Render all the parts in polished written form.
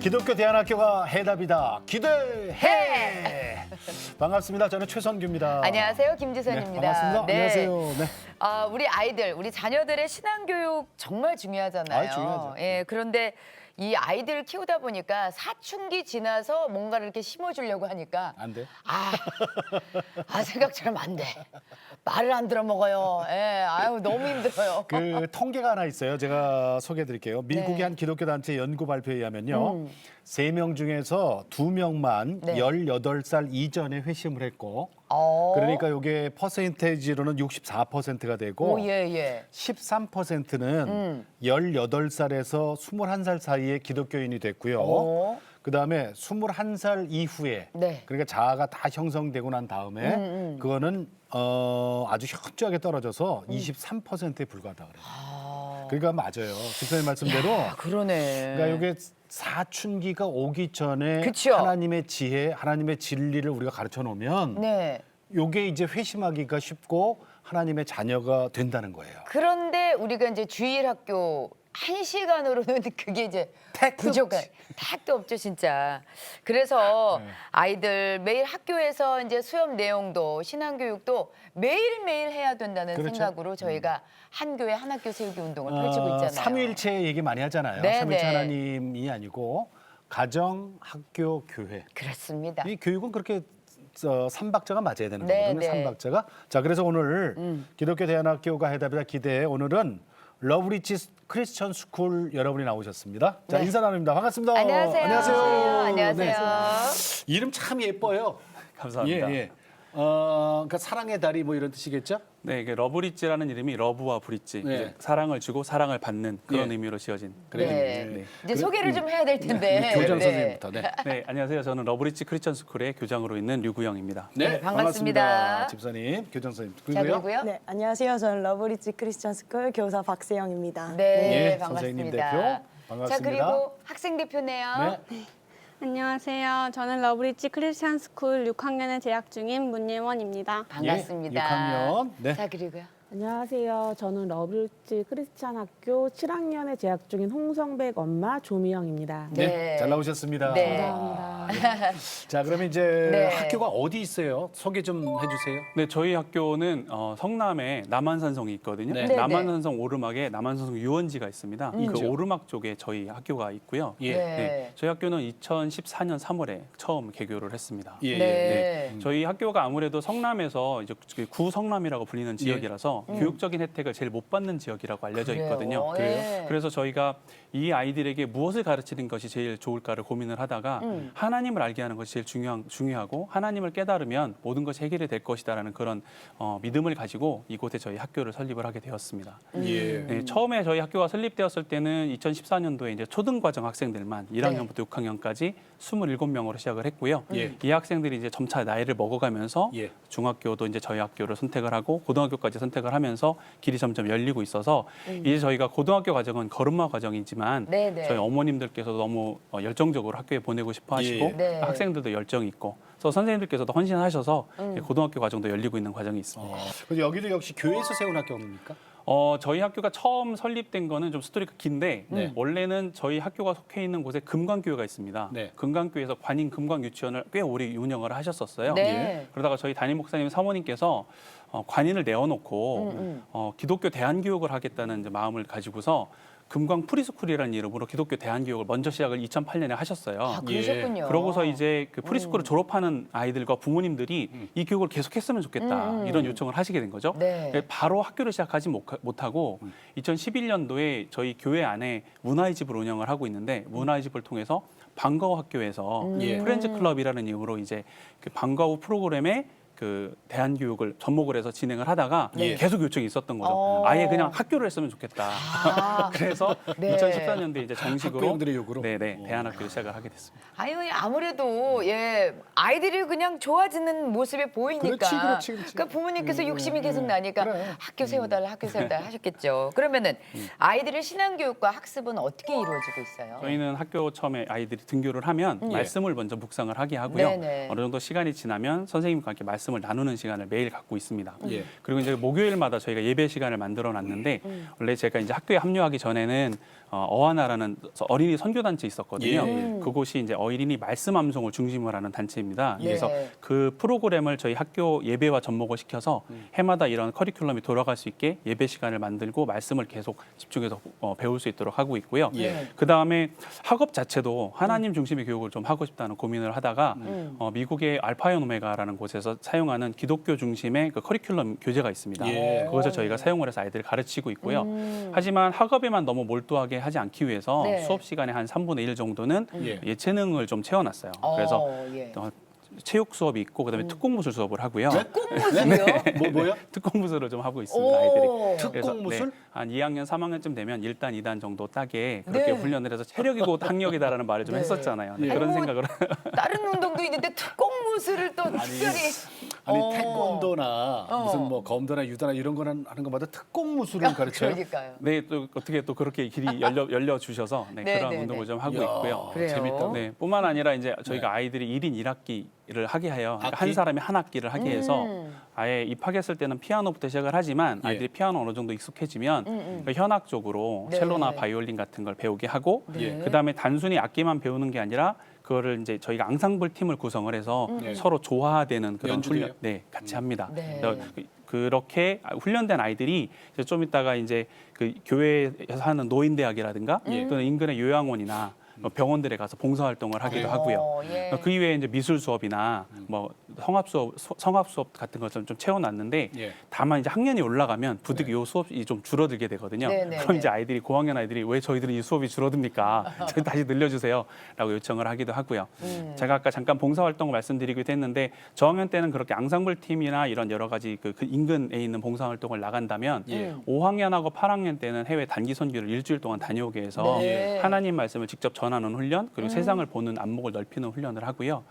기독교 대안학교가 해답이다. 기대해. 반갑습니다. 저는 최선규입니다. 안녕하세요, 김지선입니다. 네, 반갑습니다. 네. 안녕하세요. 네. 우리 아이들, 우리 자녀들의 신앙교육 정말 중요하잖아요. 중요하죠. 예, 그런데 이 아이들을 키우다 보니까 사춘기 지나서 뭔가를 이렇게 심어주려고 하니까 안 돼? 생각처럼 안 돼. 말을 안 들어 먹어요. 예, 아유 너무 힘들어요. 그 통계가 하나 있어요. 제가 소개해드릴게요. 미국의 네. 한 기독교 단체 연구 발표에 의하면요. 3명 중에서 2명만 네. 18살 이전에 회심을 했고 그러니까 이게 퍼센테이지로는 64%가 되고 오, 예. 13%는 18살에서 21살 사이에 기독교인이 됐고요. 오. 그다음에 21살 이후에 네. 그러니까 자아가 다 형성되고 난 다음에 그거는 아주 현저하게 떨어져서 23%에 불과하다 그래요. 그러니까 맞아요. 집사님 말씀대로 그러네. 그러니까 이게 사춘기가 오기 전에 그쵸. 하나님의 지혜, 하나님의 진리를 우리가 가르쳐 놓으면 네. 요게 이제 회심하기가 쉽고 하나님의 자녀가 된다는 거예요. 그런데 우리가 이제 주일 학교 1시간으로는 그게 이제 부족한 택도 없죠 진짜. 그래서 아이들 매일 학교에서 이제 수업 내용도 신앙교육도 매일매일 해야 된다는 그렇죠. 생각으로 저희가 한 교회 한 학교 세우기 운동을 펼치고 있잖아요. 삼위일체 얘기 많이 하잖아요. 네, 삼위일체 네. 하나님이 아니고 가정, 학교, 교회. 그렇습니다. 이 교육은 그렇게 삼박자가 맞아야 되는 네, 거거든요. 네. 삼박자가. 자, 그래서 오늘 기독교 대안학교가 해답이다 기대해 오늘은 러브리치 크리스천 스쿨 여러분이 나오셨습니다. 자, 네. 인사 나눕니다. 반갑습니다. 안녕하세요. 안녕하세요. 네. 이름 참 예뻐요. 감사합니다. 예. 그러니까 사랑의 달이 뭐 이런 뜻이겠죠? 네, 이게 러브리지라는 이름이 러브와 브릿지, 네. 이제 사랑을 주고 사랑을 받는 그런 예. 의미로 지어진. 그래요. 네. 네. 이제 소개를 좀 해야 될 텐데. 교장 네. 선생님부터. 네. 네, 안녕하세요. 저는 러브리지 크리스천 스쿨의 교장으로 있는 류구영입니다. 네, 반갑습니다. 집사님, 교장 선생님. 자, 그리고요. 네, 안녕하세요. 저는 러브리치 크리스천 스쿨 교사 박세영입니다. 네, 예, 선생님 반갑습니다. 대표. 반갑습니다. 자, 그리고 학생 대표네요. 네. 안녕하세요. 저는 러브리치 크리스찬 스쿨 6학년에 재학 중인 문예원입니다. 반갑습니다. 예, 6학년. 네. 자, 그리고요. 안녕하세요. 저는 러브리치 크리스찬 학교 7학년에 재학 중인 홍성백 엄마 조미영입니다. 네. 잘 나오셨습니다. 네. 감사합니다. 자, 그러면 이제 네. 학교가 어디 있어요? 소개 좀 해주세요. 네, 저희 학교는 성남에 남한산성이 있거든요. 네. 네, 남한산성 오르막에 남한산성 유원지가 있습니다. 그 있죠. 오르막 쪽에 저희 학교가 있고요. 예. 네. 저희 학교는 2014년 3월에 처음 개교를 했습니다. 예. 네. 저희 학교가 아무래도 성남에서 이제 구성남이라고 불리는 지역이라서 교육적인 혜택을 제일 못 받는 지역이라고 알려져 그래요? 있거든요. 예. 그래서 저희가 이 아이들에게 무엇을 가르치는 것이 제일 좋을까를 고민을 하다가 하나님을 알게 하는 것이 제일 중요하고 하나님을 깨달으면 모든 것이 해결이 될 것이다라는 그런 믿음을 가지고 이곳에 저희 학교를 설립을 하게 되었습니다. 예. 네, 처음에 저희 학교가 설립되었을 때는 2014년도에 이제 초등과정 학생들만 1학년부터 6학년까지 27명으로 시작을 했고요. 예. 이 학생들이 이제 점차 나이를 먹어가면서 예. 중학교도 이제 저희 학교를 선택을 하고 고등학교까지 선택을 하면서 길이 점점 열리고 있어서 이제 저희가 고등학교 과정은 걸음마 과정이지만 네, 네. 저희 어머님들께서도 너무 열정적으로 학교에 보내고 싶어 하시고 예. 네. 학생들도 열정이 있고 그래서 선생님들께서도 헌신하셔서 고등학교 과정도 열리고 있는 과정이 있습니다. 그래서 여기도 역시 교회에서 세운 학교입니까? 저희 학교가 처음 설립된 거는 좀 스토리가 긴데 네. 원래는 저희 학교가 속해 있는 곳에 금강교회가 있습니다. 네. 금강교회에서 관인 금강유치원을 꽤 오래 운영을 하셨었어요. 네. 그러다가 저희 담임 목사님 사모님께서 관인을 내어놓고 기독교 대안교육을 하겠다는 이제 마음을 가지고서 금강 프리스쿨이라는 이름으로 기독교 대안교육을 먼저 시작을 2008년에 하셨어요. 아, 그러셨군요. 그러고서 이제 그 프리스쿨을 졸업하는 아이들과 부모님들이 이 교육을 계속했으면 좋겠다 이런 요청을 하시게 된 거죠. 네. 바로 학교를 시작하지 못하고 2011년도에 저희 교회 안에 문화의 집을 운영을 하고 있는데 문화의 집을 통해서 방과후 학교에서 예. 프렌즈 클럽이라는 이름으로 이제 그 방과후 프로그램에 그 대안교육을 접목을 해서 진행을 하다가 네. 계속 요청이 있었던 거죠. 어. 아예 그냥 학교를 했으면 좋겠다. 그래서 네. 2014년도에 이제 정식으로 학부형들의 요구로? 네네 대안학교를 시작을 하게 됐습니다. 아유, 아무래도 아이들이 그냥 좋아지는 모습이 보이니까. 그렇지. 그러니까 부모님께서 욕심이 계속 나니까 그래. 학교 세워달라 하셨겠죠. 그러면은 아이들의 신앙교육과 학습은 어떻게 이루어지고 있어요? 저희는 학교 처음에 아이들이 등교를 하면 말씀을 먼저 묵상을 하게 하고요. 네네. 어느 정도 시간이 지나면 선생님과 함께 말씀을 말씀을 나누는 시간을 매일 갖고 있습니다. 예. 그리고 이제 목요일마다 저희가 예배 시간을 만들어 놨는데 원래 제가 이제 학교에 합류하기 전에는 어하나라는 어린이 선교단체 있었거든요. 예. 그곳이 이제 어린이 말씀 암송을 중심으로 하는 단체입니다. 예. 그래서 그 프로그램을 저희 학교 예배와 접목을 시켜서 해마다 이런 커리큘럼이 돌아갈 수 있게 예배 시간을 만들고 말씀을 계속 집중해서 배울 수 있도록 하고 있고요. 예. 그 다음에 학업 자체도 하나님 중심의 교육을 좀 하고 싶다는 고민을 하다가 미국의 알파연 오메가라는 곳에서 사용하는 기독교 중심의 그 커리큘럼 교재가 있습니다. 예. 그것을 저희가 사용을 해서 아이들을 가르치고 있고요. 하지만 학업에만 너무 몰두하게 하지 않기 위해서 네. 수업 시간의 한 3분의 1 정도는 예. 예체능을 좀 채워놨어요. 그래서 예. 체육 수업이 있고 그다음에 특공무술 수업을 하고요. 특공무술이요? 뭐요? 특공무술을 좀 하고 있습니다. 아이들이. 그래서, 특공무술? 한 2학년, 3학년쯤 되면 1단, 2단 정도 따게 그렇게 네. 훈련을 해서 체력이고 학력이다라는 말을 좀 네. 했었잖아요. 예. 그런 아니, 뭐 생각을 다른 운동도 있는데 특공무술을 또 특별히 아니 태권도나 무슨 뭐 검도나 유도나 이런 거는 하는 것마다 특공무술을 가르쳐요. 그러니까요. 네, 또 어떻게 또 그렇게 길이 열려 주셔서 네, 네, 그런 네, 운동을 네. 좀 하고 이야, 있고요. 그래요? 재밌다. 네, 뿐만 아니라 이제 저희가 아이들이 1인 1학기를 하게 해요. 그러니까 학기? 한 사람이 한 학기를 하게 해서 아예 입학했을 때는 피아노부터 시작을 하지만 예. 아이들이 피아노 어느 정도 익숙해지면 그러니까 현악적으로 네. 첼로나 바이올린 같은 걸 배우게 하고 예. 그다음에 단순히 악기만 배우는 게 아니라 그거를 이제 저희가 앙상블 팀을 구성을 해서 네. 서로 조화되는 그런 연주도요? 훈련, 네, 같이 합니다. 네. 그래서 그렇게 훈련된 아이들이 이제 좀 이따가 이제 그 교회에서 하는 노인대학이라든가 예. 또는 인근의 요양원이나 병원들에 가서 봉사활동을 하기도 하고요. 예. 그 이외에 이제 미술 수업이나 뭐 성악 수업 같은 것을 좀 채워놨는데 예. 다만 이제 학년이 올라가면 부득이 요 수업이 좀 줄어들게 되거든요. 네, 네, 그럼 네. 이제 아이들이 고학년 아이들이 왜 저희들은 이 수업이 줄어듭니까? 저희 다시 늘려주세요라고 요청을 하기도 하고요. 제가 아까 잠깐 봉사활동을 말씀드리기도 했는데 저학년 때는 그렇게 앙상블 팀이나 이런 여러 가지 그 인근에 있는 봉사활동을 나간다면 예. 5학년하고 8학년 때는 해외 단기 선교를 일주일 동안 다녀오게 해서 네. 하나님 말씀을 직접 전하는 훈련 그리고 세상을 보는 안목을 넓히는 훈련을 하고요.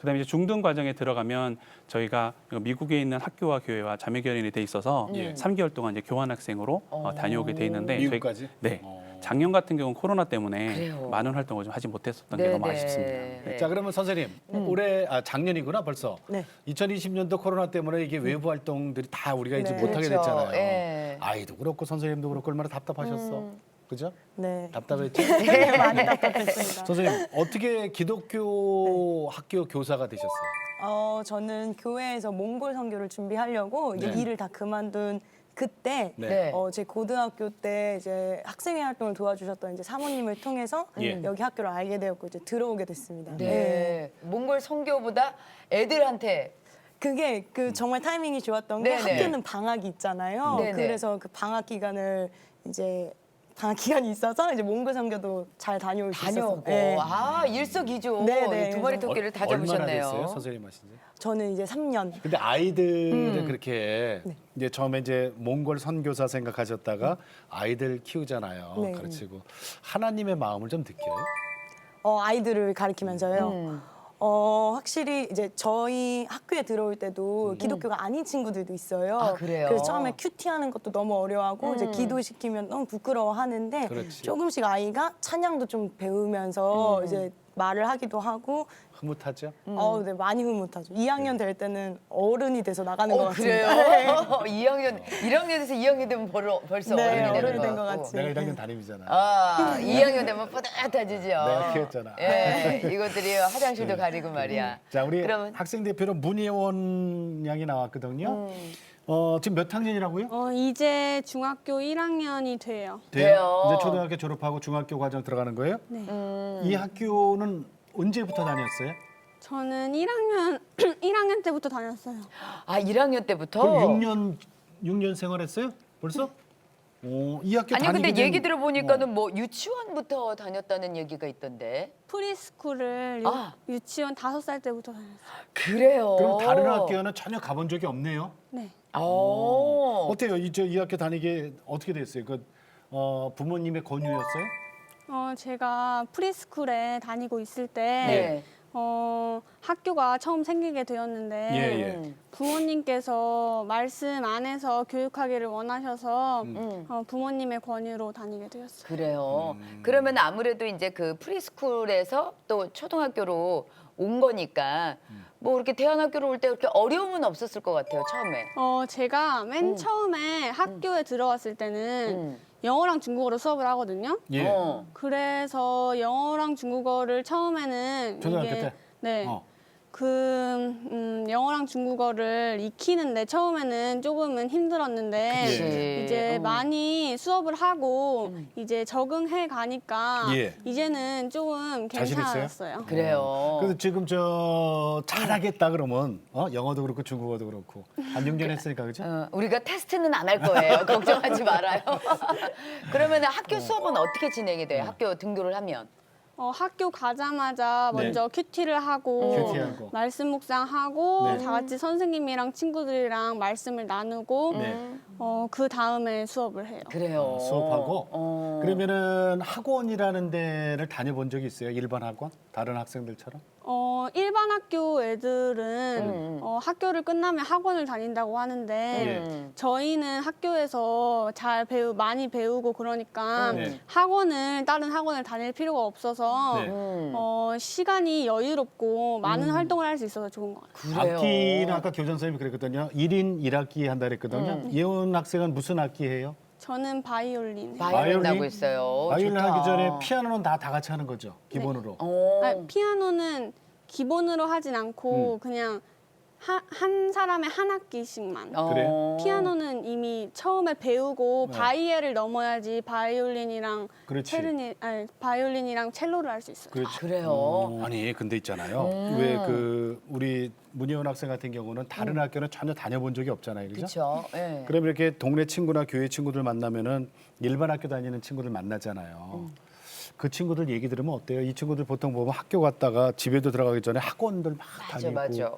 그다음에 이제 중등 과정에 들어가면 저희가 미국에 있는 학교와 교회와 자매결연이 돼 있어서 예. 3개월 동안 이제 교환학생으로 다녀오게 돼 있는데 미국까지? 네. 작년 같은 경우는 코로나 때문에 그래요. 많은 활동을 좀 하지 못했었던 게 네, 너무 네. 아쉽습니다. 네. 자 그러면 선생님 올해 작년이구나 벌써. 네. 2020년도 코로나 때문에 이게 외부 활동들이 다 우리가 이제 네. 못하게 그렇죠. 됐잖아요. 예. 아이도 그렇고 선생님도 그렇고 얼마나 답답하셨어. 그죠? 네. 답답했죠? 네, 많이 답답했습니다. 선생님 어떻게 기독교 학교 교사가 되셨어요? 저는 교회에서 몽골 선교를 준비하려고 이제 네. 일을 다 그만둔 그때 네. 제 고등학교 때 이제 학생회 활동을 도와주셨던 이제 사모님을 통해서 예. 여기 학교를 알게 되었고 이제 들어오게 됐습니다. 네. 몽골 선교보다 애들한테 그게 그 정말 타이밍이 좋았던 게 네네. 학교는 방학이 있잖아요. 네네. 그래서 그 방학 기간을 이제 방학 기간이 있어서 이제 몽골 선교도 잘 다녀올 수 있었어요. 다녀오고 네. 아 일석이조 네. 두 마리 토끼를 다 얼마나 잡으셨네요. 됐어요, 선생님 하신 지? 저는 이제 3년. 근데 아이들을 그렇게 이제 처음에 이제 몽골 선교사 생각하셨다가 아이들 키우잖아요. 네. 가르치고 하나님의 마음을 좀 느껴요. 아이들을 가리키면서요. 음. 확실히 이제 저희 학교에 들어올 때도 기독교가 아닌 친구들도 있어요. 아, 그래요? 그래서 처음에 큐티하는 것도 너무 어려워하고 이제 기도시키면 너무 부끄러워하는데 그렇지. 조금씩 아이가 찬양도 좀 배우면서 이제 말을 하기도 하고 흐뭇하죠? 네, 많이 흐뭇하죠. 2학년 될 때는 어른이 돼서 나가는 것 그래요? 같습니다. 2학년 1학년에서 2학년 되면 벌써 네, 어른이 되는 어른이 것 된 것 같고. 같이. 내가 1학년 담임이잖아. 아, 2학년 되면 뿌듯하지죠. 내가 키웠잖아. 예, 이것들이 화장실도 가리고 말이야. 자, 우리 그러면 학생 대표로 문예원 양이 나왔거든요. 지금 몇 학년이라고요? 이제 중학교 1학년이 돼요. 돼요. 이제 초등학교 졸업하고 중학교 과정 들어가는 거예요? 네. 이 학교는 언제부터 다녔어요? 저는 1학년 때부터 다녔어요. 아, 1학년 때부터? 그럼 6년 생활했어요? 벌써? 이 학교 아니 근데 다니게 된- 얘기 들어보니까는 뭐 유치원부터 다녔다는 얘기가 있던데. 프리스쿨을 아. 유치원 5살 때부터 다녔어요. 그래요. 그럼 다른 학교는 전혀 가본 적이 없네요. 네. 어때요? 이 학교 다니게 어떻게 됐어요? 부모님의 권유였어요? 제가 프리스쿨에 다니고 있을 때 네. 학교가 처음 생기게 되었는데 예. 부모님께서 말씀 안에서 교육하기를 원하셔서 음. 부모님의 권유로 다니게 되었어요. 그래요. 그러면 아무래도 이제 그 프리스쿨에서 또 초등학교로 온 거니까 뭐 이렇게 대안학교로 올 때 그렇게 어려움은 없었을 것 같아요, 처음에. 제가 맨 처음에 학교에 들어왔을 때는 영어랑 중국어로 수업을 하거든요. 예. 그래서 영어랑 중국어를 처음에는 초등학교 때? 네. 어. 영어랑 중국어를 익히는데 처음에는 조금은 힘들었는데 그치. 이제 많이 수업을 하고 이제 적응해 가니까 예. 이제는 조금 자신 있어요? 괜찮았어요. 그래요. 그래서 지금 저 잘하겠다 그러면 영어도 그렇고 중국어도 그렇고 한 6년 했으니까 그죠? 우리가 테스트는 안 할 거예요. 걱정하지 말아요. 그러면 학교 수업은 어떻게 진행이 돼요? 학교 등교를 하면? 학교 가자마자 네. 먼저 큐티를 하고 큐티하고. 말씀 묵상하고 네. 다 같이 선생님이랑 친구들이랑 말씀을 나누고 네. 그 다음에 수업을 해요. 그래요. 수업하고 그러면은 학원이라는 데를 다녀본 적이 있어요? 일반 학원? 다른 학생들처럼? 일반 학교 애들은 학교를 끝나면 학원을 다닌다고 하는데 예. 저희는 학교에서 많이 배우고 그러니까 네. 다른 학원을 다닐 필요가 없어서 네. 시간이 여유롭고 많은 활동을 할 수 있어서 좋은 것 같아요. 그래요. 악기는 아까 교장 선생님이 그랬거든요. 1인 1학기 한다 그랬거든요. 예원 학생은 무슨 악기 해요? 저는 바이올린. 바이올린 하고 있어요. 바이올린 좋다. 하기 전에 피아노는 다 같이 하는 거죠, 기본으로. 피아노는 기본으로 하진 않고 그냥 한 사람의 한 학기씩만. 그래요? 피아노는 이미 처음에 배우고 네. 바이엘을 넘어야지 그렇지. 바이올린이랑 첼로를 할 수 있어요. 그렇지. 그래요. 아니 근데 있잖아요. 왜 그 우리 문예원 학생 같은 경우는 다른 학교는 전혀 다녀본 적이 없잖아요, 그죠? 그렇죠. 예. 그럼 이렇게 동네 친구나 교회 친구들 만나면은 일반 학교 다니는 친구들 만나잖아요. 그 친구들 얘기 들으면 어때요? 이 친구들 보통 보면 학교 갔다가 집에도 들어가기 전에 학원들 막 맞아, 다니고. 맞아.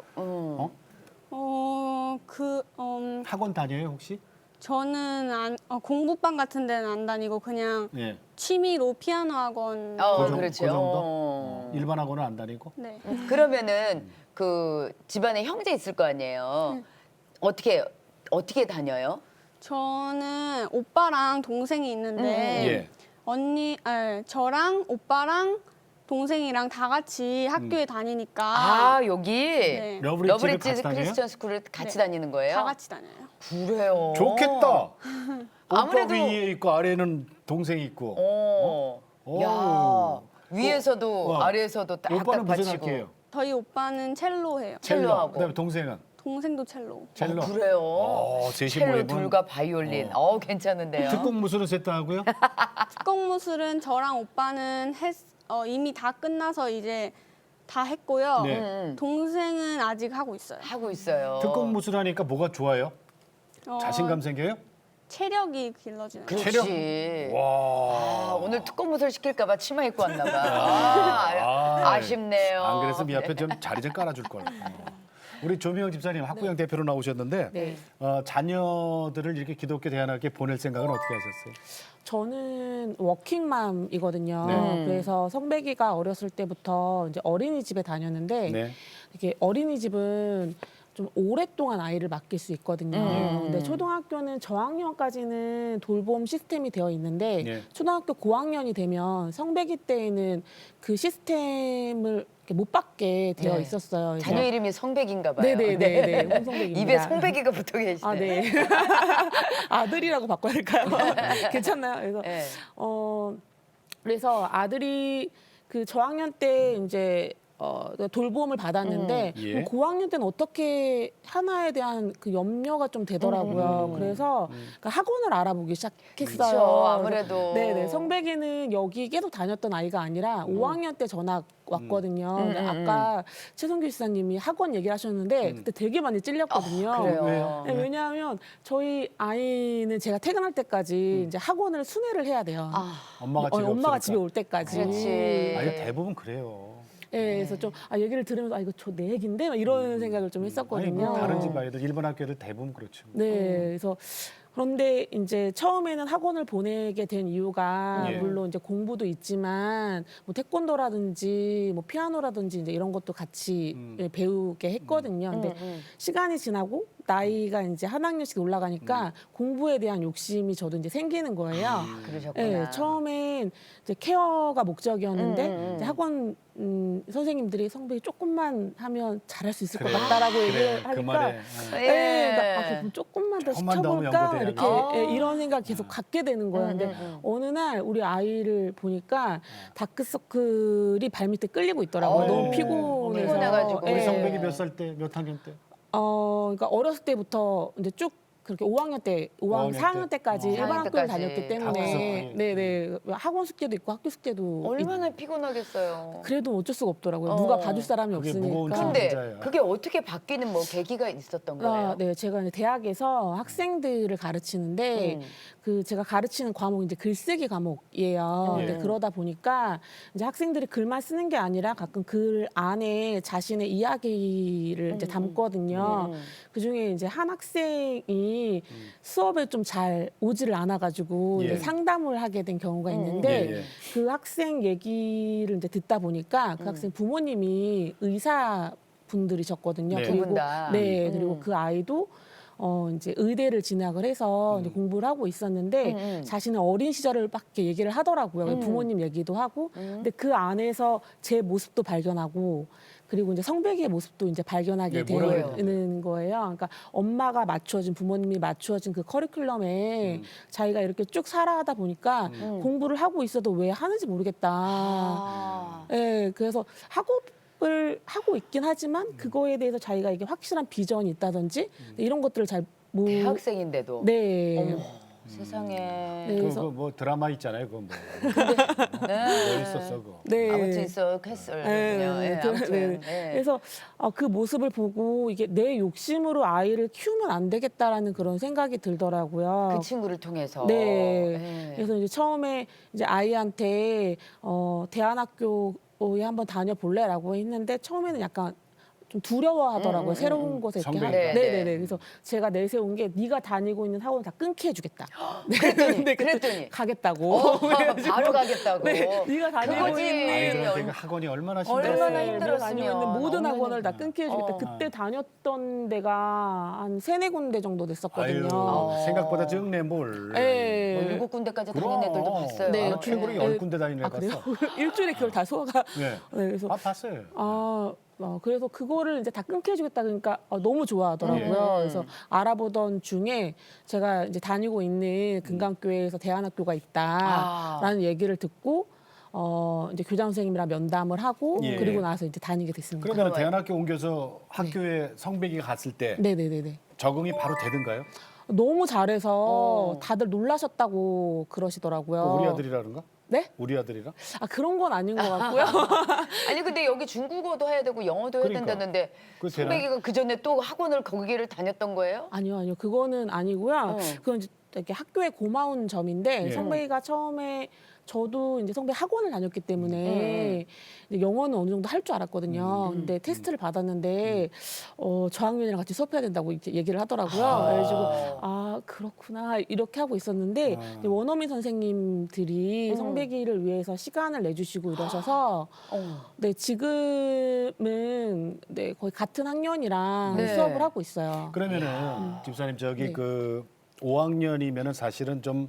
학원 다녀요 혹시? 저는 공부방 같은 데는 안 다니고 그냥 예. 취미로 피아노 학원. 그 정도? 일반 학원은 안 다니고? 네. 그러면은 그 집안에 형제 있을 거 아니에요. 어떻게 다녀요? 저는 오빠랑 동생이 있는데 예. 저랑 오빠랑 동생이랑 다 같이 학교에 다니니까 아 여기 네. 러브리지를 같이 러브리지 다녀요? 크리스천 스쿨을 같이 네. 다니는 거예요? 다 같이 다녀요. 그래요. 좋겠다. 아무래도- 오빠 위에 있고 아래는 동생이 있고. 오. 야 위에서도 어. 아래에서도 딱 오빠는 무슨 받치고. 학기예요? 저희 오빠는 첼로 해요. 첼로하고. 그다음에 동생은 동생도 첼로. 첼로. 그래요. 셋이 첼로 모이면 둘과 바이올린. 괜찮은데요. 특공 무술은 셋 다 하고요? 특공무술은 저랑 오빠는 이미 다 끝나서 이제 다 했고요. 네. 동생은 아직 하고 있어요. 하고 있어요. 특공 무술 하니까 뭐가 좋아요? 자신감 생겨요? 체력이 길러지는. 그렇지. 체력? 아, 오늘 특공무술 시킬까봐 치마 입고 왔나 봐. 아쉽네요. 안 그래서 미 앞에 좀 자리 좀 깔아줄 걸. 우리 조미영 집사님 학부형 대표로 나오셨는데 네. 자녀들을 이렇게 기독교 대안학교에 보낼 생각은 어떻게 하셨어요? 저는 워킹맘이거든요. 네. 그래서 성배기가 어렸을 때부터 이제 어린이집에 다녔는데 네. 이게 어린이집은 좀 오랫동안 아이를 맡길 수 있거든요. 근데 초등학교는 저학년까지는 돌봄 시스템이 되어 있는데 네. 초등학교 고학년이 되면 성배기 때에는 그 시스템을 이렇게 못 받게 되어 네. 있었어요. 그래서 자녀 이름이 성백인가 봐요. 네네네. 홍성백입니다. 입에 성백이가 붙어 계시네. 아, 네. 아들이라고 바꿔야 될까요? 괜찮나요? 그래서 네. 그래서 아들이 그 저학년 때 이제 돌봄을 받았는데 예. 뭐 고학년 때는 어떻게 하나에 대한 그 염려가 좀 되더라고요. 그래서 그러니까 학원을 알아보기 시작했어요. 그렇죠. 아무래도. 네네. 성백이는 여기 계속 다녔던 아이가 아니라 5학년 때 전학 왔거든요. 근데 아까 최성규 지사님이 학원 얘기를 하셨는데 그때 되게 많이 찔렸거든요. 그래요. 왜요? 네, 왜냐하면 저희 아이는 제가 퇴근할 때까지 이제 학원을 순회를 해야 돼요. 엄마가 집에 엄마가 없으니까. 집에 올 때까지. 그렇지. 아니 대부분 그래요. 네, 그래서 좀 얘기를 들으면서 이거 저 내 얘긴데 막 이런 생각을 좀 아니 했었거든요. 뭐 다른 집 아이들 일반 학교들 대부분 그렇죠. 네, 그래서 그런데 이제 처음에는 학원을 보내게 된 이유가 예. 물론 이제 공부도 있지만 뭐 태권도라든지 뭐 피아노라든지 이제 이런 것도 같이 배우게 했거든요. 근데 시간이 지나고 나이가 이제 한 학년씩 올라가니까 공부에 대한 욕심이 저도 이제 생기는 거예요. 그러셨구나. 네, 처음엔 이제 케어가 목적이었는데 이제 학원 선생님들이 성백이 조금만 하면 잘할 수 있을 것 같다라고 그래, 얘기를 그 하니까 말에 네, 그러니까 그럼 조금만 더 조금만 더 하면 시켜볼까 연고대학이지. 이렇게 이런 생각 계속 갖게 되는 거예요. 근데 어느 날 우리 아이를 보니까 다크서클이 발밑에 끌리고 있더라고요. 너무 피곤해서. 피곤해가지고. 우리 예. 성백이 몇 살 때, 몇 학년 때? 그러니까 어렸을 때부터 이제 쭉 그렇게 5학년 때, 5학년, 5학년 4학년 때까지 때. 일반 4학년 학교를 때까지. 다녔기 때문에 다크서클이. 네네 학원 숙제도 있고 학교 숙제도 얼마나 피곤하겠어요. 그래도 어쩔 수가 없더라고요. 누가 봐줄 사람이 그게 없으니까. 무거운 근데 진짜예요. 그게 어떻게 바뀌는 뭐 계기가 있었던 거예요? 네, 제가 이제 대학에서 학생들을 가르치는데 그 제가 가르치는 과목이 이제 글쓰기 과목이에요. 근데 그러다 보니까 이제 학생들이 글만 쓰는 게 아니라 가끔 글 안에 자신의 이야기를 이제 담거든요. 그 중에 이제 한 학생이 수업에 좀 잘 오지를 않아가지고 예. 이제 상담을 하게 된 경우가 있는데 예, 예. 그 학생 얘기를 이제 듣다 보니까 그 학생 부모님이 의사 분들이셨거든요. 네. 두 분 다. 네, 그리고 그 아이도 이제 의대를 진학을 해서 이제 공부를 하고 있었는데 자신의 어린 시절을 밖에 얘기를 하더라고요. 부모님 얘기도 하고. 근데 그 안에서 제 모습도 발견하고 그리고 이제 성백이의 모습도 이제 발견하게 네, 뭐라고 되는 거예요. 그러니까 엄마가 맞춰준 부모님이 맞춰준 그 커리큘럼에 자기가 이렇게 쭉 살아가다 보니까 공부를 하고 있어도 왜 하는지 모르겠다. 아. 네, 그래서 학업을 하고 있긴 하지만 그거에 대해서 자기가 이게 확실한 비전이 있다든지 이런 것들을 잘 못. 대학생인데도. 네. 어머, 세상에. 네. 그래서- 뭐 드라마 있잖아요. 그거 뭐. 네. 뭐 있었어, 그거. 네. 아무튼 있어 했을 그냥. 예, 아무튼. 예. 그래서 그 모습을 보고 이게 내 욕심으로 아이를 키우면 안 되겠다라는 그런 생각이 들더라고요. 그 친구를 통해서. 네. 예. 그래서 이제 처음에 이제 아이한테 대안학교에 한번 다녀볼래라고 했는데 처음에는 약간 좀 두려워하더라고요. 새로운 곳에 이렇게 선배가. 네, 네네네. 네. 그래서 제가 내세운 게 네가 다니고 있는 학원 다 끊게 해주겠다. 그랬더니. 가겠다고. 바로 가겠다고. 네, 네가 다니고 그거지. 있는 아이들한테 그 학원이 얼마나 얼마나 힘들었어요. 내가 힘들었으면. 다니고 있는 모든 어머니. 학원을 다 끊게 해주겠다. 어. 그때 다녔던 데가 한 3-4군데 정도 됐었거든요. 아유, 생각보다 적네 뭘. 네. 뭐 7군데까지 그럼. 다닌 애들도 봤어요. 네, 나는 최고로 네. 10군데 다니는 애 아, 그래요? 봤어. 일주일에 그걸 다 소화가. 네. 네, 그래서 봤어요. 그래서 그거를 이제 다 끊게 해주겠다 그러니까 너무 좋아하더라고요. 그래서 알아보던 중에 제가 이제 다니고 있는 금강교회에서 대안학교가 있다라는 얘기를 듣고 이제 교장 선생님이랑 면담을 하고 예. 그리고 나서 이제 다니게 됐습니다. 그러면 대안학교 옮겨서 학교에 성백이가 갔을 때 네네네네. 적응이 바로 되든가요? 너무 잘해서 다들 놀라셨다고 그러시더라고요. 우리 아들이라는가? 네? 우리 아들이랑? 그런 건 아닌 것 같고요. 아니 근데 여기 중국어도 해야 되고 영어도 해야 그러니까. 된다는데 그 되나? 선배기가 그 전에 또 학원을 거기를 다녔던 거예요? 아니요. 그거는 아니고요. 그건 이제 이렇게 학교에 고마운 점인데 예. 성배이가 처음에 저도 이제 성배 학원을 다녔기 때문에 이제 영어는 어느 정도 할 줄 알았거든요. 근데 테스트를 받았는데 저학년이랑 같이 수업해야 된다고 이제 얘기를 하더라고요. 그래가지고 그렇구나 이렇게 하고 있었는데 이제 원어민 선생님들이 성배기를 위해서 시간을 내주시고 이러셔서 네 지금은 네 거의 같은 학년이랑 네. 수업을 하고 있어요. 그러면은 집사님 저기 네. 그 5학년이면은 사실은 좀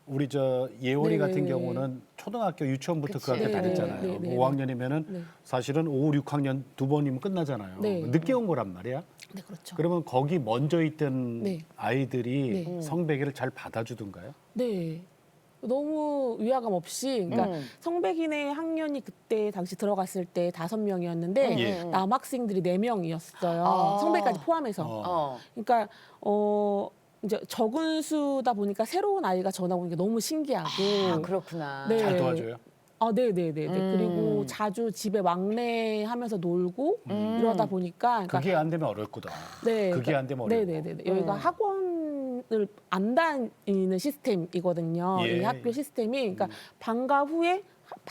우리 저 예원이 네. 같은 경우는 초등학교 유치원부터 그 학교 그치. 다녔잖아요. 네, 네, 네. 5학년이면은 네. 사실은 5, 6학년 두 번이면 끝나잖아요. 네. 늦게 온 거란 말이야. 네 그렇죠. 그러면 거기 먼저 있던 네. 아이들이 네. 성배기를 잘 받아주던가요? 네. 너무 위화감 없이 그러니까 성백이네 학년이 그때 당시 들어갔을 때 5명이었는데 예. 남학생들이 4명이었어요. 아. 성백까지 포함해서. 어. 그러니까 이제 적은 수다 보니까 새로운 아이가 전학 오는 게 너무 신기하고. 아 그렇구나. 네. 잘 도와줘요? 네네네. 그리고 자주 집에 왕래하면서 놀고 이러다 보니까. 그러니까 그게 안 되면 어렵거든. 네, 그게 안 되면 어려워. 네네네. 여기가 학원을 안 다니는 시스템이거든요. 예. 이 학교 시스템이. 그러니까 방과 후에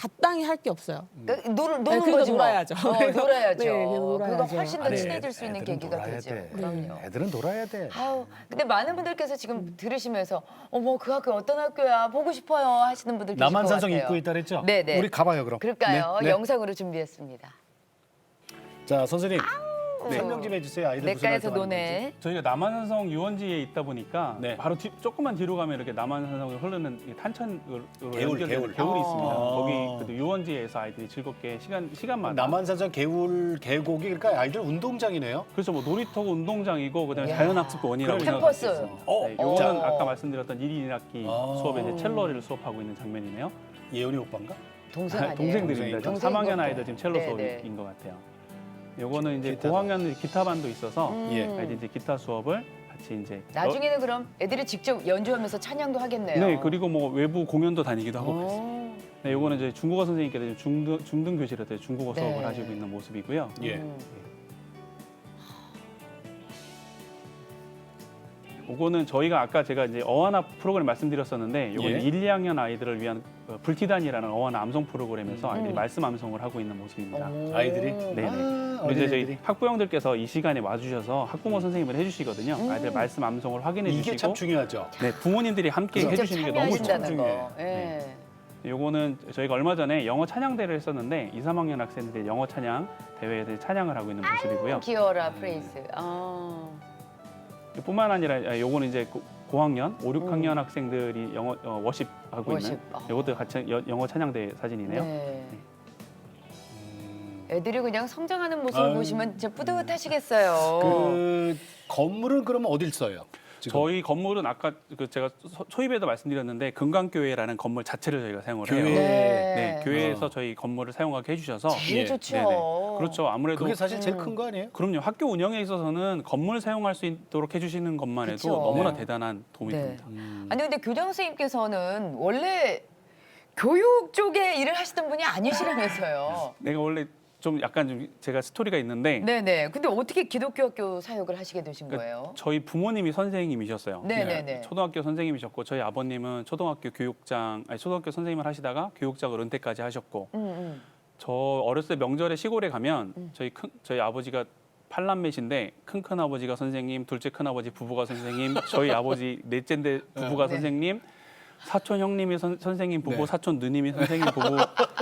마땅히 할 게 없어요. 그러니까 노는 그래서 거지 뭐. 놀아야죠. 놀아야죠. 네, 그래서 놀아야죠. 그거 훨씬 더 네. 친해질 수 있는 애들은 계기가 놀아야 되죠. 돼. 그럼요. 애들은 놀아야 돼. 아우, 근데 많은 분들께서 지금 들으시면서 어머 그 학교 어떤 학교야 보고 싶어요 하시는 분들 계실 것 같아요. 남한산성 입구 있다 그랬죠? 네네. 우리 가봐요 그럼. 그럴까요? 네, 네. 영상으로 준비했습니다. 자 선생님 설명 좀 해주세요. 아이들 무슨 냇가에서 활동하는 노네. 저희가 남한산성 유원지에 있다 보니까 네. 바로 조금만 뒤로 가면 이렇게 남한산성을 흐르는 이 탄천으로 개울, 연결되는 개울. 개울이 있습니다. 아. 거기 그래도 유원지에서 아이들이 즐겁게 시간마다 남한산성 개울 계곡이 그러니까 아이들 운동장이네요. 그렇죠. 뭐 놀이터고 운동장이고 그다음에 야. 자연학습원이라고 캠퍼스. 생각할 수 있어요. 어. 네, 요거는 어. 아까 말씀드렸던 1인 1학기 아. 수업에 이제 첼로를 수업하고 있는 장면이네요. 예은이 오빠인가? 동생 아니에요? 동생들입니다. 지금 동생인 3학년 것도. 아이들 지금 첼로 네, 수업인 것 같아요. 요거는 이제 기타도. 고학년 기타반도 있어서 예. 아이들 이제 기타 수업을 같이 이제 나중에는 그럼 애들이 직접 연주하면서 찬양도 하겠네요. 네, 그리고 뭐 외부 공연도 다니기도 하고 그랬어요. 오. 네, 요거는 이제 중국어 선생님께서 중등 교실에서 중국어 네. 수업을 하시고 있는 모습이고요. 예. 요거는 저희가 아까 제가 이제 어원화 프로그램 말씀드렸었는데 요거는 예. 1, 2학년 아이들을 위한 불티단이라는 어원화 암송 프로그램에서 아이들이 말씀 암송을 하고 있는 모습입니다. 아이들이? 네네. 아, 그리고 이제 저희 어린애들이? 학부형들께서 이 시간에 와주셔서 학부모 선생님을 해주시거든요. 아이들 말씀 암송을 확인해 이게 주시고 참 중요하죠. 네, 부모님들이 함께 직접 해주시는 게 너무 참여하신다는 중요해요. 거. 예. 요거는 저희가 얼마 전에 영어 찬양대회를 했었는데 2, 3학년 학생들이 영어 찬양 대회에서 찬양을 하고 있는 모습이고요. 귀여라 프레이즈. 뿐만 아니라 요거는 이제 고학년, 5, 6학년 학생들이 영어 워십 하고 워십. 있는 요것도 같이 영어 찬양대 사진이네요. 네. 애들이 그냥 성장하는 모습을 아유. 보시면 진짜 뿌듯하시겠어요. 그 건물은 그러면 어딜 써요? 지금? 저희 건물은 아까 그 제가 초입에도 말씀드렸는데 금강교회라는 건물 자체를 저희가 사용을 교회. 해요. 네. 네, 교회에서 저희 건물을 사용하게 해주셔서 제일 예. 좋죠. 네네. 그렇죠. 아무래도 그게 사실 제일 큰 거 아니에요? 그럼요. 학교 운영에 있어서는 건물 사용할 수 있도록 해주시는 것만 해도 그쵸. 너무나 네. 대단한 도움이 네. 됩니다. 아니 근데 교장 선생님께서는 원래 교육 쪽에 일을 하시던 분이 아니시라면서요. 내가 원래 좀 약간 좀 제가 스토리가 있는데 네네. 근데 어떻게 기독교 학교 사역을 하시게 되신 그 거예요? 저희 부모님이 선생님이셨어요. 네네네. 초등학교 선생님이셨고 저희 아버님은 초등학교 초등학교 선생님을 하시다가 교육장을 은퇴까지 하셨고 저 어렸을 때 명절에 시골에 가면 저희 아버지가 8남매신데 큰 아버지가 선생님, 둘째 큰 아버지 부부가 선생님, 저희 아버지 넷째인데 부부가 네. 선생님, 사촌 형님이 선생님 부부, 네. 사촌 누님이 선생님 부부.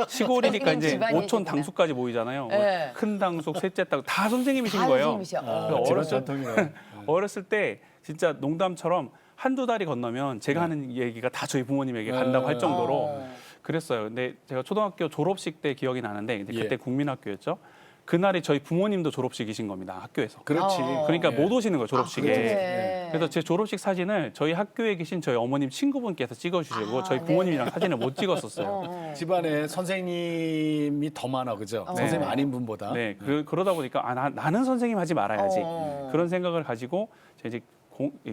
시골이니까 선생님 이제 집안이시구나. 오촌 당숙까지 모이잖아요. 뭐 네. 큰 당숙, 셋째 당숙 다 선생님이신 다 거예요. 선생님이셔. 그래서 집안 어렸을 전통이네. 어렸을 때 진짜 농담처럼 한두 달이 건너면 제가 하는 얘기가 다 저희 부모님에게 간다고 할 정도로 그랬어요. 근데 제가 초등학교 졸업식 때 기억이 나는데 근데 그때 예. 국민학교였죠. 그날이 저희 부모님도 졸업식이신 겁니다. 학교에서. 그렇지. 그러니까 예. 못 오시는 거예요, 졸업식에. 네. 그래서 제 졸업식 사진을 저희 학교에 계신 저희 어머님 친구분께서 찍어주시고 저희 네. 부모님이랑 사진을 못 찍었었어요. 집안에 선생님이 더 많아, 그죠? 선생님 아닌 분보다. 네, 그러다 보니까 나는 선생님 하지 말아야지 그런 생각을 가지고 제가 이제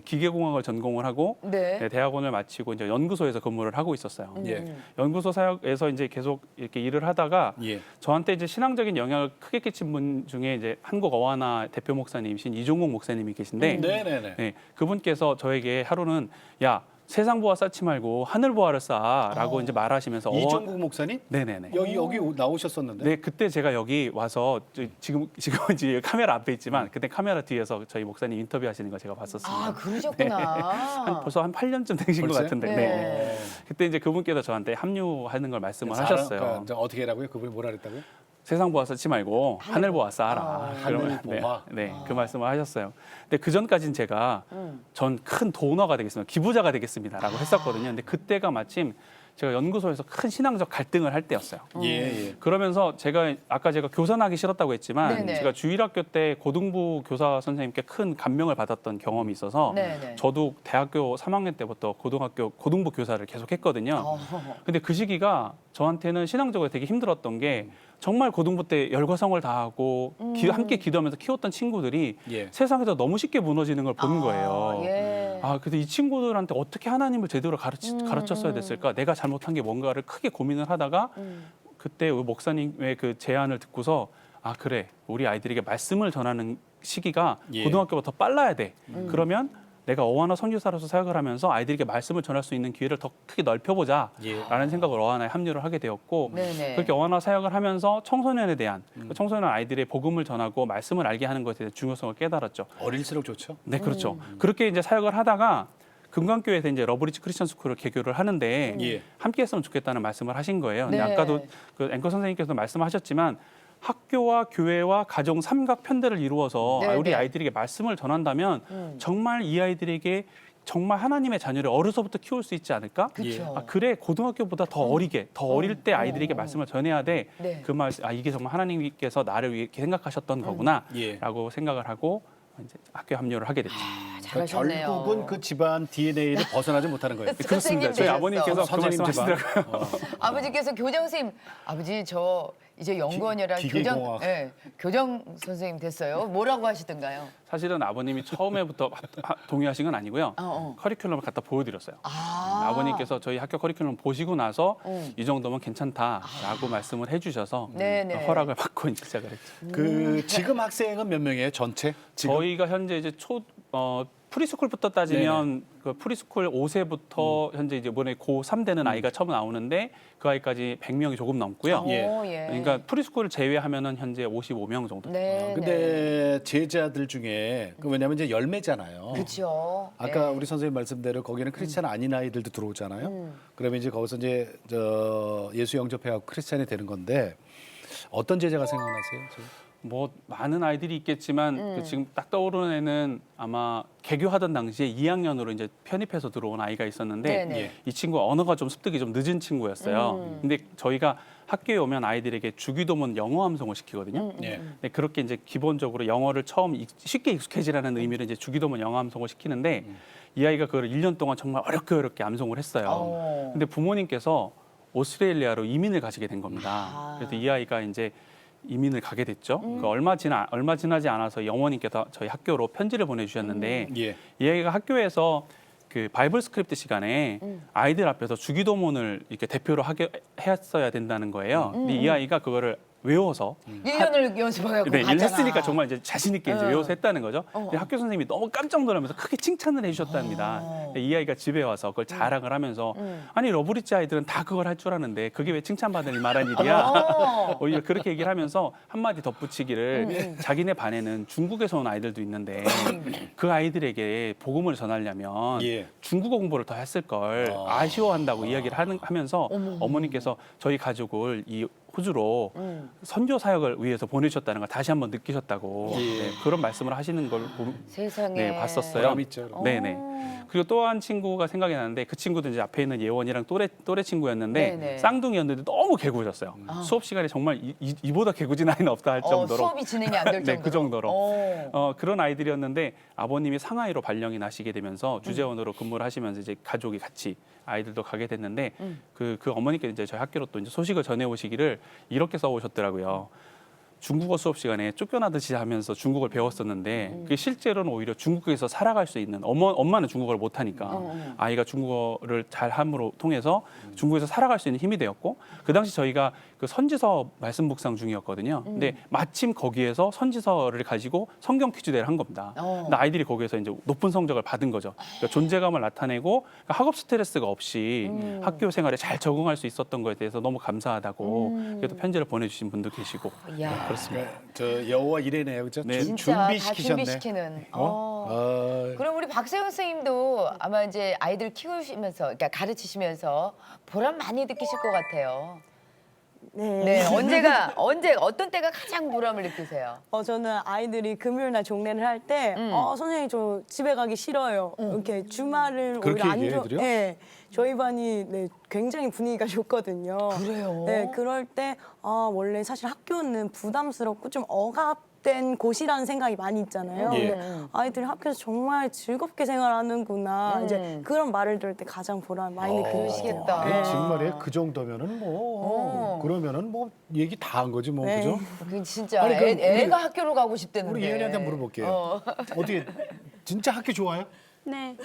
기계공학을 전공을 하고 네. 네, 대학원을 마치고 이제 연구소에서 근무를 하고 있었어요. 예. 연구소 사역에서 이제 계속 이렇게 일을 하다가 예. 저한테 이제 신앙적인 영향을 크게 끼친 분 중에 이제 한국 어와나 대표 목사님이신 이종국 목사님이 계신데 네네네. 네, 그분께서 저에게 하루는 야 세상 보아 쌓지 말고 하늘 보아를 쌓아라고 이제 말하시면서 이종국 목사님? 네네네. 여기 나오셨었는데. 네, 그때 제가 여기 와서 지금 이제 카메라 앞에 있지만 그때 카메라 뒤에서 저희 목사님 인터뷰하시는 거 제가 봤었습니다. 아 그러셨구나. 벌써 한 8년쯤 되신 것 벌써요? 같은데. 네. 네. 그때 이제 그분께서 저한테 합류하는 걸 말씀을 하셨어요. 그러니까 이제 어떻게 하라고요? 그분이 뭐라 그랬다고요? 세상 보아 쌓지 말고 하늘 보아 쌓아라. 하늘 네, 보아. 네, 그 말씀을 하셨어요. 근데 그 전까지는 제가 전 큰 도너가 되겠습니다. 기부자가 되겠습니다라고 했었거든요. 근데 그때가 마침 제가 연구소에서 큰 신앙적 갈등을 할 때였어요. 예. 그러면서 제가 아까 제가 교사하기 싫었다고 했지만 네네. 제가 주일학교 때 고등부 교사 선생님께 큰 감명을 받았던 경험이 있어서 네네. 저도 대학교 3학년 때부터 고등부 교사를 계속 했거든요. 근데 그 시기가 저한테는 신앙적으로 되게 힘들었던 게 정말 고등부 때 열과성을 다하고 함께 기도하면서 키웠던 친구들이 예. 세상에서 너무 쉽게 무너지는 걸 보는 거예요. 예. 근데 이 친구들한테 어떻게 하나님을 제대로 가르쳤어야 됐을까? 내가 잘못한 게 뭔가를 크게 고민을 하다가 그때 우리 목사님의 그 제안을 듣고서 그래 우리 아이들에게 말씀을 전하는 시기가 예. 고등학교보다 더 빨라야 돼. 그러면 내가 어하나 선교사로서 사역을 하면서 아이들에게 말씀을 전할 수 있는 기회를 더 크게 넓혀보자라는 생각으로 어하나에 합류를 하게 되었고 네네. 그렇게 어하나 사역을 하면서 청소년에 대한 그 청소년 아이들의 복음을 전하고 말씀을 알게 하는 것에 대한 중요성을 깨달았죠. 어릴수록 좋죠. 네, 그렇죠. 그렇게 이제 사역을 하다가 금강교회에서 이제 러브리지 크리스천 스쿨을 개교를 하는데 예. 함께 했으면 좋겠다는 말씀을 하신 거예요. 근데 네. 아까도 그 앵커 선생님께서 말씀하셨지만 학교와 교회와 가정 삼각 편대를 이루어서 네, 우리 네. 아이들에게 말씀을 전한다면 정말 이 아이들에게 정말 하나님의 자녀를 어려서부터 키울 수 있지 않을까? 그렇죠. 그래 고등학교보다 더 어리게, 더 어릴 때 아이들에게 말씀을 전해야 돼. 네. 그 말, 이게 정말 하나님께서 나를 위해 이렇게 생각하셨던 거구나라고 생각을 하고 이제 학교에 합류를 하게 됐죠. 그러니까 잘하셨네요. 결국은 그 집안 DNA를 벗어나지 못하는 거예요. 그렇습니다. 저희 되셨어. 아버님께서 그 선생님 집안. 말씀하시더라고요. 아버지께서 교장 선생님, 아버지 저 이제 연구원이랑 기계공학. 교장 선생님 됐어요. 뭐라고 하시던가요? 사실은 아버님이 처음에부터 동의하신 건 아니고요. 커리큘럼을 갖다 보여드렸어요. 아버님께서 저희 학교 커리큘럼 보시고 나서 이 정도면 괜찮다라고 말씀을 해주셔서 네네. 허락을 받고 이제 시작을 했죠. 그 지금 학생은 몇 명이에요? 전체? 지금? 저희가 현재 이제 프리스쿨부터 따지면 그 프리스쿨 5세부터 현재 이제 이번에 고3 되는 아이가 처음 나오는데 그 아이까지 100명이 조금 넘고요. 예. 예. 그러니까 프리스쿨을 제외하면은 현재 55명 정도. 네. 근데 제자들 중에 그 왜냐면 이제 열매잖아요. 그렇죠. 아까 우리 선생님 말씀대로 거기는 크리스찬 아닌 아이들도 들어오잖아요. 그러면 이제 거기서 이제 예수 영접해갖고 크리스찬이 되는 건데 어떤 제자가 생각나세요? 지금? 뭐 많은 아이들이 있겠지만 그 지금 딱 떠오르는 애는 아마 개교하던 당시에 2학년으로 이제 편입해서 들어온 아이가 있었는데 네네. 예. 이 친구가 언어가 좀 습득이 좀 늦은 친구였어요. 근데 저희가 학교에 오면 아이들에게 주기도문 영어 암송을 시키거든요. 예. 네, 그렇게 이제 기본적으로 영어를 처음 쉽게 익숙해지라는 의미로 이제 주기도문 영어 암송을 시키는데 이 아이가 그걸 1년 동안 정말 어렵게 암송을 했어요. 근데 부모님께서 오스트레일리아로 이민을 가시게 된 겁니다. 그래서 이 아이가 이제 이민을 가게 됐죠. 그 얼마 지나지 않아서 영원님께서 저희 학교로 편지를 보내주셨는데 예. 이 아이가 학교에서 그 바이블 스크립트 시간에 아이들 앞에서 주기도문을 이렇게 대표로 했어야 된다는 거예요. 근데 이 아이가 그거를 외워서 1년을 연습하고 네, 갔잖아. 했으니까 정말 이제 자신 있게 이제 외워서 했다는 거죠. 근데 학교 선생님이 너무 깜짝 놀라면서 크게 칭찬을 해주셨답니다. 근데 이 아이가 집에 와서 그걸 자랑을 하면서 아니 러브리치 아이들은 다 그걸 할 줄 아는데 그게 왜 칭찬받을 만한 일이야? 오히려 그렇게 얘기를 하면서 한마디 덧붙이기를 자기네 반에는 중국에서 온 아이들도 있는데 그 아이들에게 복음을 전하려면 예. 중국어 공부를 더 했을 걸 아쉬워한다고 이야기를 하면서 어머니께서 저희 가족을 이 호주로 선교 사역을 위해서 보내주셨다는 걸 다시 한번 느끼셨다고 네, 그런 말씀을 하시는 걸 세상에. 봤었어요. 보람 있죠. 네네. 그리고 또 한 친구가 생각이 나는데 그 친구도 이제 앞에 있는 예원이랑 또래 친구였는데 네네. 쌍둥이였는데 너무 개구졌어요. 수업 시간에 정말 이보다 개구진 아이는 없다 할 정도로. 수업이 진행이 안 될 정도로. 네, 그 정도로. 그런 아이들이었는데 아버님이 상하이로 발령이 나시게 되면서 주재원으로 근무를 하시면서 이제 가족이 같이 아이들도 가게 됐는데 그 어머니께서 이제 저희 학교로 또 이제 소식을 전해 오시기를 이렇게 써오셨더라고요. 중국어 수업 시간에 쫓겨나듯이 하면서 중국어를 배웠었는데 그게 실제로는 오히려 중국에서 살아갈 수 있는 엄마는 중국어를 못하니까 아이가 중국어를 잘함으로 통해서 중국에서 살아갈 수 있는 힘이 되었고 그 당시 저희가 그 선지서 말씀 묵상 중이었거든요. 근데 마침 거기에서 선지서를 가지고 성경 퀴즈 대회를 한 겁니다. 근데 아이들이 거기에서 이제 높은 성적을 받은 거죠. 그러니까 존재감을 나타내고 학업 스트레스가 없이 학교 생활에 잘 적응할 수 있었던 거에 대해서 너무 감사하다고 그래도 편지를 보내주신 분도 계시고 이야. 그렇습니다. 저 여호와 이래네요, 그죠? 네. 진짜 다 준비시키셨네. 준비시키는. 아, 그럼 우리 박세훈 선생님도 아마 이제 아이들 키우시면서, 그러니까 가르치시면서 보람 많이 느끼실 것 같아요. 네. 네, 어떤 때가 가장 보람을 느끼세요? 저는 아이들이 금요일 날 종례를 할 때 선생님 저 집에 가기 싫어요. 이렇게 주말을 그렇게 오히려 안 얘기해 좋아. 드려? 네. 저희 반이 네, 굉장히 분위기가 좋거든요. 그래요? 네, 그럴 때 원래 사실 학교는 부담스럽고 좀 억압된 곳이라는 생각이 많이 있잖아요. 예. 근데 아이들이 학교에서 정말 즐겁게 생활하는구나. 이제 그런 말을 들을 때 가장 보람 많이 느끼는 것 같아요. 그러시겠다. 네, 정말에 그 정도면은 그러면은 얘기 다 한 거지 뭐, 네. 그죠? 그 진짜 아니, 그럼 애가 학교로 가고 싶다는데. 우리 예은이한테 물어볼게요. 어떻게 진짜 학교 좋아요? 네.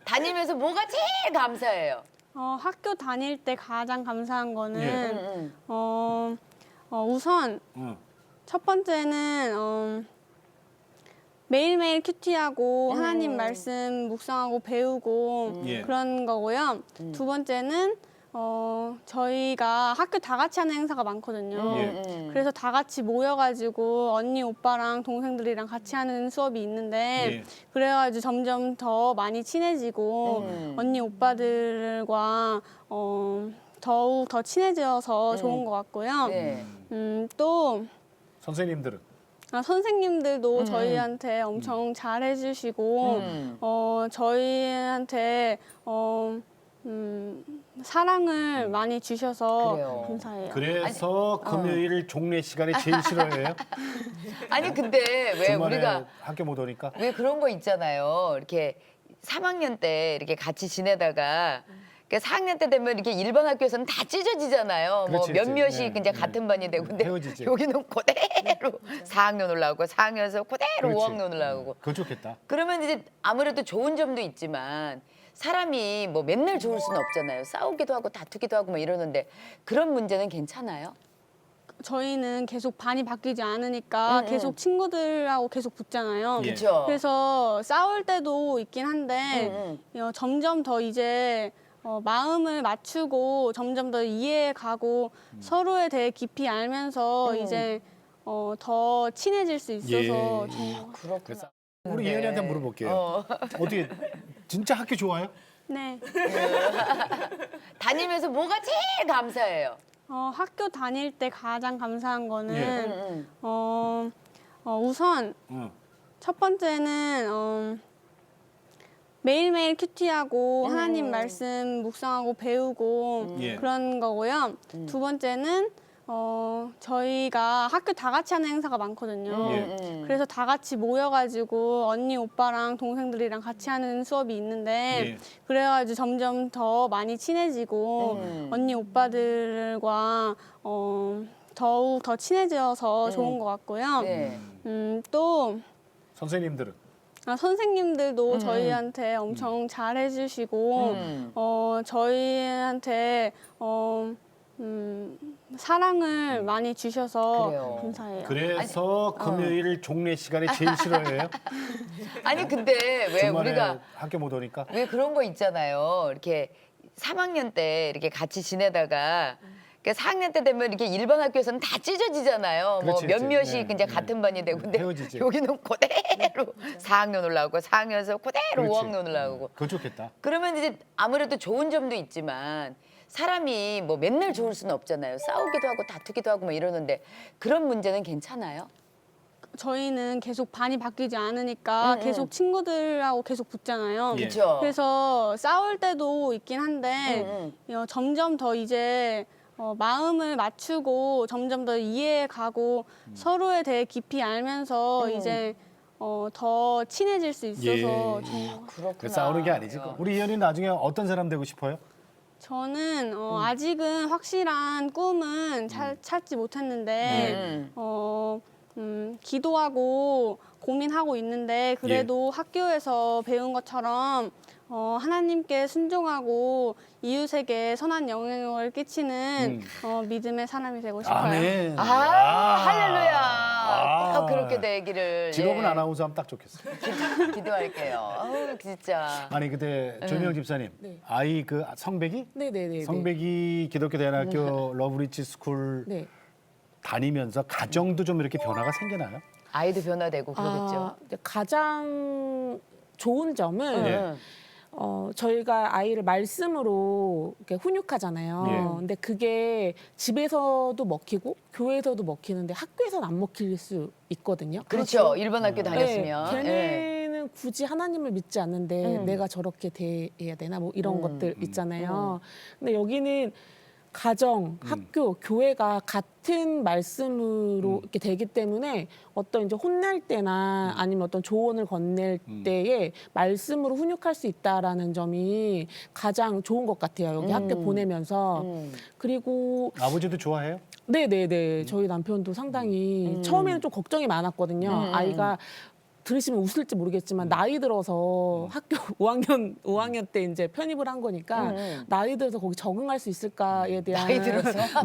다니면서 뭐가 제일 감사해요? 학교 다닐 때 가장 감사한 거는 예. 우선 첫 번째는 매일매일 큐티하고 하나님 말씀 묵상하고 배우고 예. 그런 거고요. 두 번째는 저희가 학교 다 같이 하는 행사가 많거든요. 예. 그래서 다 같이 모여가지고 언니, 오빠랑 동생들이랑 같이 하는 수업이 있는데 예. 그래가지고 점점 더 많이 친해지고 언니, 오빠들과 더욱 더 친해져서 좋은 것 같고요. 네. 또 선생님들은 선생님들도 저희한테 엄청 잘해주시고 저희한테 사랑을 많이 주셔서 그래요. 감사해요. 그래서 금요일 종례 시간이 제일 싫어해요? 아니 근데 왜 주말에 우리가 학교 못 오니까? 왜 그런 거 있잖아요. 이렇게 3학년 때 이렇게 같이 지내다가 그러니까 4학년 때 되면 이렇게 일반 학교에서는 다 찢어지잖아요. 뭐 그렇지, 몇몇이 그렇지. 이제 같은 반이 되고 근데 헤어지지. 여기는 그대로 4학년 올라오고 4학년에서 그대로 그렇지. 5학년 올라오고 그거 좋겠다. 그러면 이제 아무래도 좋은 점도 있지만 사람이 뭐 맨날 좋을 수는 없잖아요. 싸우기도 하고 다투기도 하고 뭐 이러는데 그런 문제는 괜찮아요? 저희는 계속 반이 바뀌지 않으니까 계속 친구들하고 계속 붙잖아요. 예. 그렇죠. 그래서 싸울 때도 있긴 한데 점점 더 이제 마음을 맞추고 점점 더 이해가고 서로에 대해 깊이 알면서 이제 더 친해질 수 있어서 예. 좋은 것 같아요. 그렇구나. 우리 네. 예은이한테 물어볼게요. 어떻게 진짜 학교 좋아요? 네. 다니면서 뭐가 제일 감사해요? 학교 다닐 때 가장 감사한 거는 응. 우선 응. 첫 번째는 매일매일 큐티하고 하나님 말씀 묵상하고 배우고 예. 그런 거고요. 두 번째는 저희가 학교 다 같이 하는 행사가 많거든요. 예. 그래서 다 같이 모여가지고 언니, 오빠랑 동생들이랑 같이 하는 수업이 있는데 예. 그래가지고 점점 더 많이 친해지고 언니, 오빠들과 더욱 더 친해져서 좋은 것 같고요. 네. 또 선생님들은 선생님들도 저희한테 엄청 잘해주시고 저희한테 사랑을 많이 주셔서 그래요. 감사해요. 그래서 금요일 종례 시간이 제일 싫어해요? 아니 근데 왜 주말에 우리가 학교 못 오니까? 왜 그런 거 있잖아요. 이렇게 3학년 때 이렇게 같이 지내다가 그러니까 4학년 때 되면 이렇게 일반 학교에서는 다 찢어지잖아요. 그렇지, 뭐 그렇지. 몇몇이 네, 이제 네. 같은 반이 되고 근데 헤어지지. 여기는 그대로 4학년 올라오고 4학년에서 그대로 그렇지. 5학년 올라오고 그거 좋겠다. 그러면 이제 아무래도 좋은 점도 있지만 사람이 뭐 맨날 좋을 수는 없잖아요. 싸우기도 하고 다투기도 하고 뭐 이러는데 그런 문제는 괜찮아요? 저희는 계속 반이 바뀌지 않으니까 계속 친구들하고 계속 붙잖아요. 예. 그렇죠. 그래서 싸울 때도 있긴 한데 점점 더 이제 마음을 맞추고 점점 더 이해가고 서로에 대해 깊이 알면서 이제 더 친해질 수 있어서 예. 좋은 것 같아요. 그렇구나. 싸우는 게 아니지. 우리 이현이 나중에 어떤 사람 되고 싶어요? 저는 아직은 확실한 꿈은 찾지 못했는데 기도하고 고민하고 있는데 그래도 학교에서 배운 것처럼 하나님께 순종하고 이웃에게 선한 영향을 끼치는 믿음의 사람이 되고 싶어요. 아멘. 할렐루야. 꼭 그렇게 되기를. 직업은 예. 아나운서 하면 딱 좋겠어. 기도할게요. 아우 진짜. 아니 근데 조미영 집사님, 네. 아이 그 성백이? 네네네. 성백이 기독교 대안학교 러브리치 스쿨 네. 다니면서 가정도 좀 이렇게 변화가 생기나요? 아이도 변화되고 그러겠죠. 이제 가장 좋은 점은 네. 저희가 아이를 말씀으로 이렇게 훈육하잖아요. 예. 근데 그게 집에서도 먹히고 교회에서도 먹히는데 학교에서는 안 먹힐 수 있거든요. 그렇죠. 일반 학교 다녔으면. 네, 예. 걔네는 굳이 하나님을 믿지 않는데 내가 저렇게 대해야 되나 뭐 이런 것들 있잖아요. 근데 여기는 가정, 학교, 교회가 같은 말씀으로 이렇게 되기 때문에 어떤 이제 혼낼 때나 아니면 어떤 조언을 건넬 때에 말씀으로 훈육할 수 있다라는 점이 가장 좋은 것 같아요. 여기 학교 보내면서. 그리고 아버지도 좋아해요? 네네네. 저희 남편도 상당히 처음에는 좀 걱정이 많았거든요. 아이가 들으시면 웃을지 모르겠지만 나이 들어서 학교 5학년 때 이제 편입을 한 거니까 나이 들어서 거기 적응할 수 있을까에 대한 나이 들어서. 아,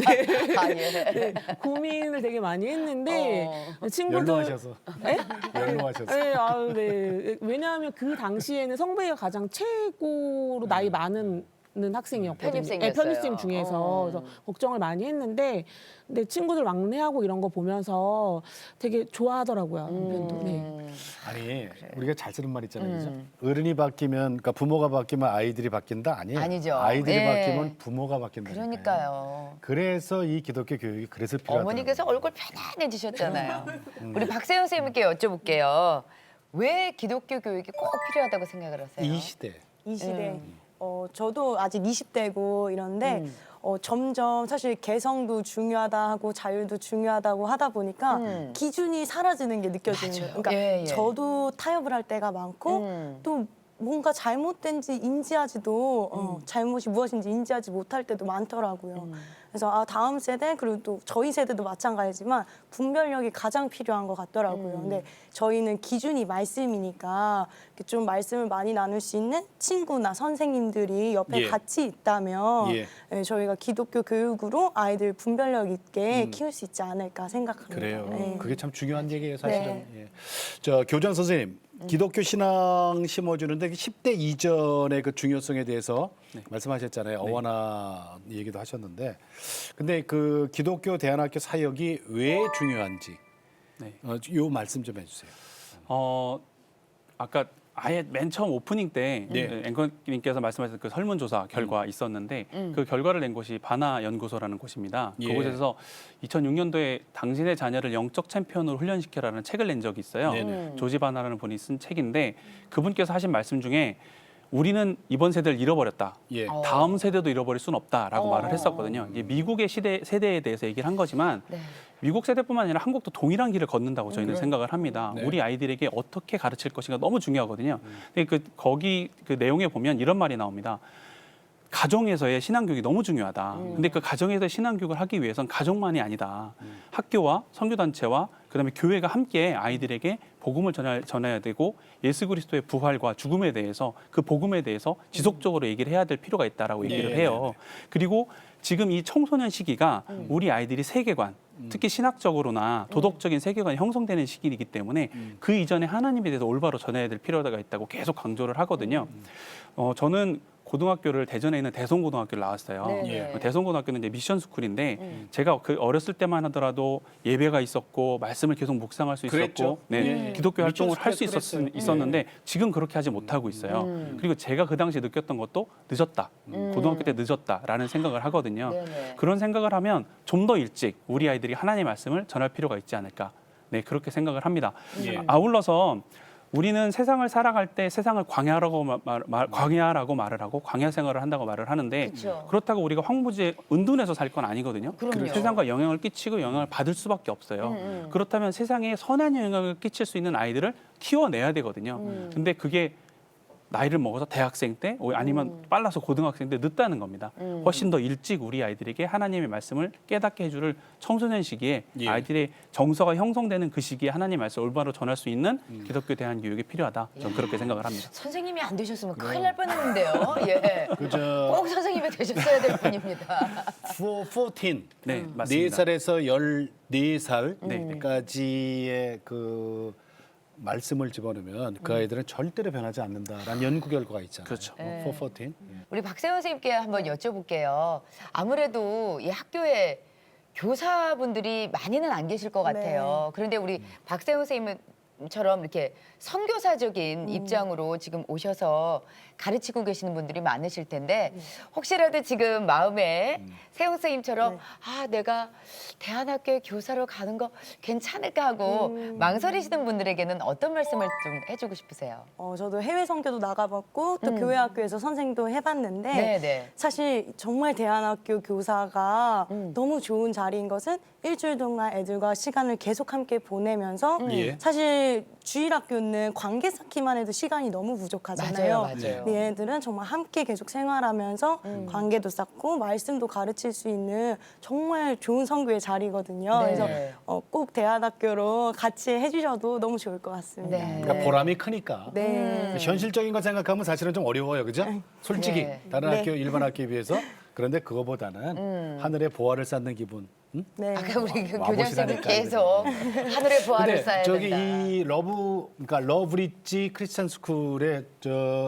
예. 네, 고민을 되게 많이 했는데 친구들 연로하셔서. 네? 연로하셔서. 네, 아유, 네. 왜냐하면 그 당시에는 성배가 가장 최고로 나이 많은 학생이었거든요. 편입생이었어요. 편입생 중에서 그래서 걱정을 많이 했는데 근데 친구들 왕래하고 이런 거 보면서 되게 좋아하더라고요. 남편도. 네. 아니 우리가 잘 쓰는 말 있잖아요. 그죠? 어른이 바뀌면 그러니까 부모가 바뀌면 아이들이 바뀐다 아니에요. 아니죠. 아이들이 예. 바뀌면 부모가 바뀐다. 그러니까요. 그래서 이 기독교 교육이 그래서 필요하다. 어머니께서 얼굴 편안해지셨잖아요. 우리 박세영 선생님께 여쭤볼게요. 왜 기독교 교육이 꼭 필요하다고 생각을 하세요? 이 시대. 이 시대. 저도 아직 20대고 이런데 점점 사실 개성도 중요하다 하고 자유도 중요하다고 하다 보니까 기준이 사라지는 게 느껴지는 거예요. 그러니까 예, 예. 저도 타협을 할 때가 많고 또 뭔가 잘못된지 인지하지도 잘못이 무엇인지 인지하지 못할 때도 많더라고요. 그래서 다음 세대 그리고 또 저희 세대도 마찬가지지만 분별력이 가장 필요한 것 같더라고요. 근데 저희는 기준이 말씀이니까 이렇게 좀 말씀을 많이 나눌 수 있는 친구나 선생님들이 옆에 예. 같이 있다면 예. 예, 저희가 기독교 교육으로 아이들 분별력 있게 키울 수 있지 않을까 생각합니다. 그래요. 네. 그게 참 중요한 얘기예요, 사실은. 네. 예. 저 교장 선생님, 기독교 신앙 심어주는데 10대 이전의 그 중요성에 대해서 말씀하셨잖아요. 어원화 얘기도 하셨는데, 근데 그 기독교 대안학교 사역이 왜 중요한지, 네. 요 말씀 좀 해주세요. 아까 아예 맨 처음 오프닝 때 네. 앵커님께서 말씀하신 그 설문조사 결과 있었는데 그 결과를 낸 곳이 바나 연구소라는 곳입니다. 예. 그곳에서 2006년도에 당신의 자녀를 영적 챔피언으로 훈련시켜라는 책을 낸 적이 있어요. 네네. 조지 바나라는 분이 쓴 책인데 그분께서 하신 말씀 중에 우리는 이번 세대를 잃어버렸다. 예. 다음 세대도 잃어버릴 수는 없다라고 말을 했었거든요. 이게 미국의 세대에 대해서 얘기를 한 거지만 네. 미국 세대뿐만 아니라 한국도 동일한 길을 걷는다고 저희는 생각을 합니다. 네. 우리 아이들에게 어떻게 가르칠 것인가 너무 중요하거든요. 근데 거기 그 내용에 보면 이런 말이 나옵니다. 가정에서의 신앙교육이 너무 중요하다. 근데 그 가정에서 신앙교육을 하기 위해선 가정만이 아니다. 학교와 선교단체와 그다음에 교회가 함께 아이들에게 복음을 전해야 되고 예수 그리스도의 부활과 죽음에 대해서 그 복음에 대해서 지속적으로 얘기를 해야 될 필요가 있다라고 얘기를 네, 해요. 그리고 지금 이 청소년 시기가 우리 아이들이 세계관, 특히 신학적으로나 도덕적인 세계관이 형성되는 시기이기 때문에 그 이전에 하나님에 대해서 올바로 전해야 될 필요가 있다고 계속 강조를 하거든요. 저는 고등학교를 대전에 있는 대성고등학교를 나왔어요. 네, 네. 대성고등학교는 이제 미션 스쿨인데 제가 그 어렸을 때만 하더라도 예배가 있었고 말씀을 계속 묵상할 수 있었고 그랬죠. 네, 예. 기독교 활동을 할 수 미션 스쿨에서 있었는데 지금 그렇게 하지 못하고 있어요. 그리고 제가 그 당시에 느꼈던 것도 늦었다. 고등학교 때 늦었다라는 생각을 하거든요. 네네. 그런 생각을 하면 좀 더 일찍 우리 아이들이 하나님의 말씀을 전할 필요가 있지 않을까. 네, 그렇게 생각을 합니다. 예. 아울러서 우리는 세상을 살아갈 때 세상을 광야라고 말을 하고 광야 생활을 한다고 말을 하는데 그쵸. 그렇다고 우리가 황무지에 은둔해서 살 건 아니거든요. 그럼요. 세상과 영향을 끼치고 영향을 받을 수밖에 없어요. 그렇다면 세상에 선한 영향을 끼칠 수 있는 아이들을 키워내야 되거든요. 근데 그게 나이를 먹어서 대학생 때 아니면 빨라서 고등학생 때 늦다는 겁니다. 훨씬 더 일찍 우리 아이들에게 하나님의 말씀을 깨닫게 해줄 청소년 시기에 예. 아이들의 정서가 형성되는 그 시기에 하나님의 말씀을 올바로 전할 수 있는 기독교 대한 교육이 필요하다. 저는 그렇게 생각을 합니다. 선생님이 안 되셨으면 큰일 날 뻔했는데요. 예. 그저 꼭 선생님이 되셨어야 될 분입니다. 14. 네, 맞습니다. 4살에서 14살까지의 네. 그 말씀을 집어넣으면 그 아이들은 절대로 변하지 않는다라는 연구 결과가 있잖아요. 그렇죠. 414. 우리 박세현 선생님께 한번 여쭤볼게요. 아무래도 이 학교에 교사분들이 많이는 안 계실 것 같아요. 그런데 우리 박세현 선생님처럼 이렇게 선교사적인 입장으로 지금 오셔서 가르치고 계시는 분들이 많으실 텐데 혹시라도 지금 마음에 세영 선생님처럼 아 내가 대안학교에 교사로 가는 거 괜찮을까 하고 망설이시는 분들에게는 어떤 말씀을 좀 해주고 싶으세요? 저도 해외 선교도 나가봤고 또 교회 학교에서 선생도 해봤는데 네네. 사실 정말 대안학교 교사가 너무 좋은 자리인 것은 일주일 동안 애들과 시간을 계속 함께 보내면서 예. 사실 주일학교는 관계 쌓기만 해도 시간이 너무 부족하잖아요. 맞아요. 근데 얘들은 정말 함께 계속 생활하면서 관계도 쌓고 말씀도 가르칠 수 있는 정말 좋은 선교의 자리거든요. 네. 그래서 꼭 대안학교로 같이 해주셔도 너무 좋을 것 같습니다. 네. 그러니까 보람이 크니까. 네. 현실적인 거 생각하면 사실은 좀 어려워요, 그죠? 솔직히 네. 다른 네. 학교 일반 학교에 비해서 그런데 그거보다는 하늘에 보화를 쌓는 기분. 응? 네. 아까 우리 그 와, 교장선생님 멋이라니까, 계속 하늘의 보화를 근데 쌓아야 저기 된다. 이 그러니까 러브리지 크리스찬 스쿨에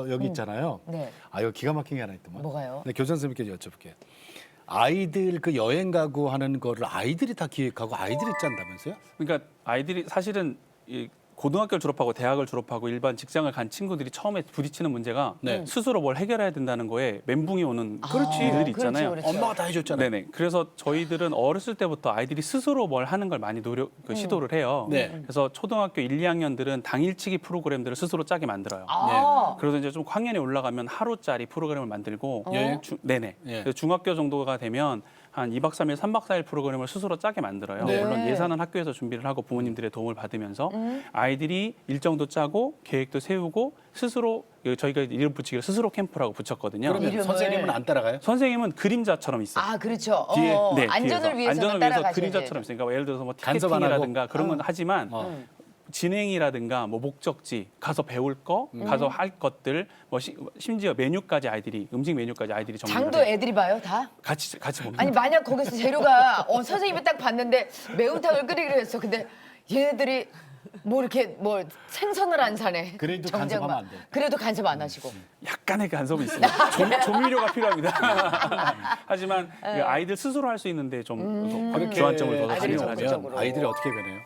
여기 있잖아요. 네. 아 이거 기가 막힌 게 하나 있더만. 뭐가요? 네, 교장 선생님께 여쭤볼게요. 아이들 그 여행 가고 하는 거를 아이들이 다 기획하고 아이들이 짠다면서요? 그러니까 아이들이 사실은 이 고등학교를 졸업하고 대학을 졸업하고 일반 직장을 간 친구들이 처음에 부딪히는 문제가 네. 스스로 뭘 해결해야 된다는 거에 멘붕이 오는 일들이 있잖아요. 그렇죠. 엄마가 다 해줬잖아요. 네네. 그래서 저희들은 어렸을 때부터 아이들이 스스로 뭘 하는 걸 많이 시도를 해요. 네. 그래서 초등학교 1, 2학년들은 당일치기 프로그램들을 스스로 짜게 만들어요. 아. 그래서 이제 좀 학년이 올라가면 하루짜리 프로그램을 만들고 여행? 네네. 예. 그래서 중학교 정도가 되면 한 2박 3일, 3박 4일 프로그램을 스스로 짜게 만들어요. 네. 물론 예산은 학교에서 준비를 하고 부모님들의 도움을 받으면서 아이들이 일정도 짜고 계획도 세우고 스스로 저희가 이름 붙이기를 스스로 캠프라고 붙였거든요. 그러면 이름을. 선생님은 안 따라가요? 선생님은 그림자처럼 있어요. 아, 그렇죠. 뒤에, 네, 안전을 뒤에서. 위해서는 안전을 위해서 따라가셔야 그림자처럼 있으니까 예를 들어서 뭐 간섭 안 하고? 티켓팅이라든가 그런 건 하지만 어. 진행이라든가 뭐 목적지 가서 배울 거 가서 할 것들 뭐 심지어 메뉴까지 아이들이 음식 메뉴까지 아이들이 정리를 장도 해요. 애들이 봐요, 다? 같이 먹는 아니 만약 거기서 재료가 선생님이 딱 봤는데 매운탕을 끓이기로 했어. 근데 얘네들이 뭐 이렇게 뭐 생선을 안 사네. 그래도 정작 간섭하면 막. 안 돼. 그래도 간섭 안 하시고. 약간의 간섭이 있습니다. 조미료가 필요합니다. 하지만 그 아이들 스스로 할 수 있는데 좀 주안점을 둬서 아이들이 진행을 하죠. 적극적으로. 아이들이 어떻게 변해요?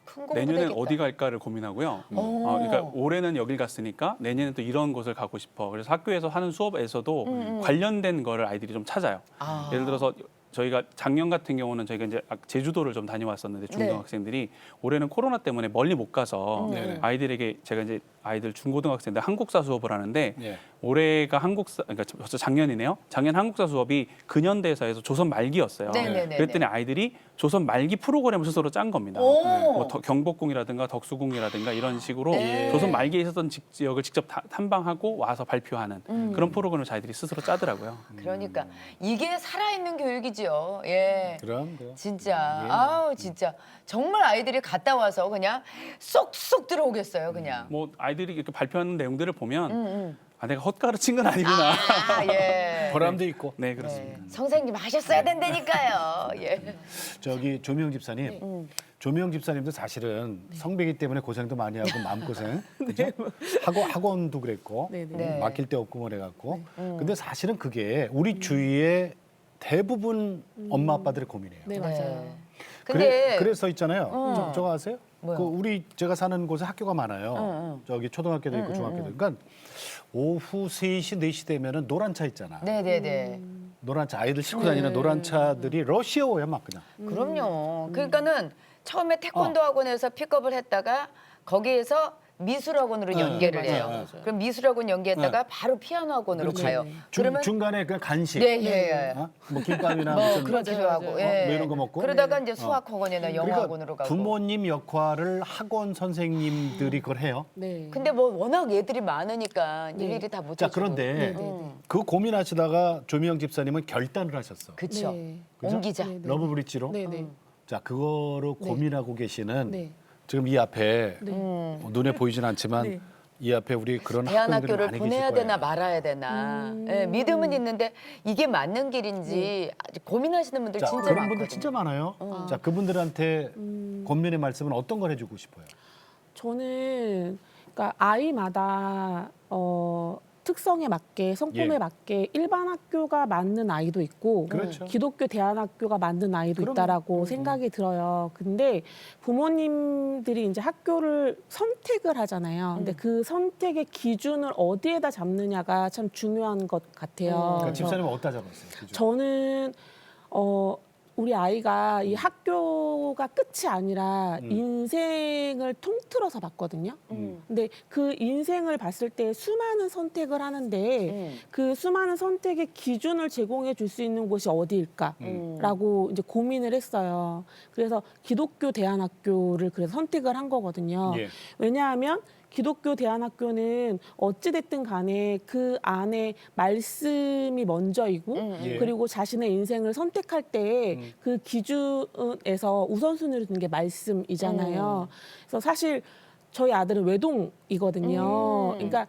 큰 공부 내년엔 되겠다. 어디 갈까를 고민하고요. 그러니까 올해는 여길 갔으니까 내년엔 또 이런 곳을 가고 싶어. 그래서 학교에서 하는 수업에서도 관련된 거를 아이들이 좀 찾아요. 아. 예를 들어서 저희가 작년 같은 경우는 저희가 이제 제주도를 좀 다녀왔었는데 중고등학생들이 올해는 코로나 때문에 멀리 못 가서 네네. 아이들에게 제가 이제 아이들 중고등학생들 한국사 수업을 하는데 예. 올해가 한국사 그러니까 벌써 작년이네요. 작년 한국사 수업이 근현대사에서 조선 말기였어요. 네네네네. 그랬더니 아이들이 조선 말기 프로그램을 스스로 짠 겁니다. 오. 뭐 경복궁이라든가 덕수궁이라든가 이런 식으로 조선 말기에 있었던 지역을 직접 탐방하고 와서 발표하는 그런 프로그램을 저희들이 스스로 짜더라고요. 그러니까 이게 살아있는 교육이죠. 예. 그럼. 진짜 아우 진짜 정말 아이들이 갔다 와서 그냥 쏙쏙 들어오겠어요 그냥. 뭐 아이들이 이렇게 발표하는 내용들을 보면 아, 내가 헛가르친 건 아니구나. 아 예. 보람도 있고. 네, 그렇습니다. 네. 선생님 하셨어야 된다니까요. 예. 저기 조미영 집사님. 조미영 집사님도 사실은 성배기 때문에 고생도 많이 하고 마음고생. 그죠? 학원도 그랬고. 네, 네. 네. 맡길 데 없고 뭐 해갖고. 근데 사실은 그게 우리 주위의 대부분 엄마 아빠들의 고민이에요. 네, 맞아요. 근데 그래서 있잖아요. 저거 아세요? 뭐요? 그 제가 사는 곳에 학교가 많아요. 저기 초등학교도 있고 중학교도. 그러니까 오후 3시, 4시 되면은 노란 차 있잖아. 네네네. 노란 차 아이들 싣고 다니는 노란 차들이 러시아어야 막 그냥. 그럼요. 그러니까는 처음에 태권도 학원에서 픽업을 했다가 거기에서 미술학원으로 연계를 맞아요, 해요. 맞아요. 그럼 미술학원 연계했다가 바로 피아노 학원으로 그렇지. 가요. 그러면 중간에 그냥 간식. 네, 예, 예. 어? 뭐 김밥이나 뭐 무슨 그러기도 하고, 맞아요. 예. 뭐 이런 거 먹고? 그러다가 이제 수학학원이나 영어학원으로 가고. 부모님 역할을 학원 선생님들이 그걸 해요. 네. 근데 뭐 워낙 애들이 많으니까 일일이 다 못 자 해주고. 그런데 그 고민하시다가 조미영 집사님은 결단을 하셨어. 그쵸. 네. 그죠? 옮기자. 네, 네. 러브브릿지로. 네, 네. 자 그거로 고민하고 계시는 네. 지금 이 앞에 네. 눈에 보이진 않지만 네. 이 앞에 우리 그런 학생들이 대안학교를 많이 보내야 계실 되나 거예요. 말아야 되나. 예, 믿음은 있는데 이게 맞는 길인지 아주 고민하시는 분들 자, 진짜 그런 많거든요. 분들 진짜 많아요. 자 그분들한테 권면의 말씀은 어떤 걸 해주고 싶어요? 저는 그러니까 아이마다 특성에 맞게 성품에 예. 맞게 일반 학교가 맞는 아이도 있고 그렇죠. 기독교 대안학교가 맞는 아이도 그럼요. 있다라고 생각이 들어요. 근데 부모님들이 이제 학교를 선택을 하잖아요. 근데 그 선택의 기준을 어디에다 잡느냐가 참 중요한 것 같아요. 그러니까 그래서 집사님은 어디다 잡았어요? 기준? 저는 우리 아이가 이 학교가 끝이 아니라 인생을 통틀어서 봤거든요. 근데 그 인생을 봤을 때 수많은 선택을 하는데 그 수많은 선택의 기준을 제공해 줄 수 있는 곳이 어디일까라고 이제 고민을 했어요. 그래서 기독교 대안학교를 그래서 선택을 한 거거든요. 예. 왜냐하면 기독교 대안학교는 어찌됐든 간에 그 안에 말씀이 먼저이고 예. 그리고 자신의 인생을 선택할 때 그 기준에서 우선순위를 두는 게 말씀이잖아요. 그래서 사실 저희 아들은 외동이거든요. 그러니까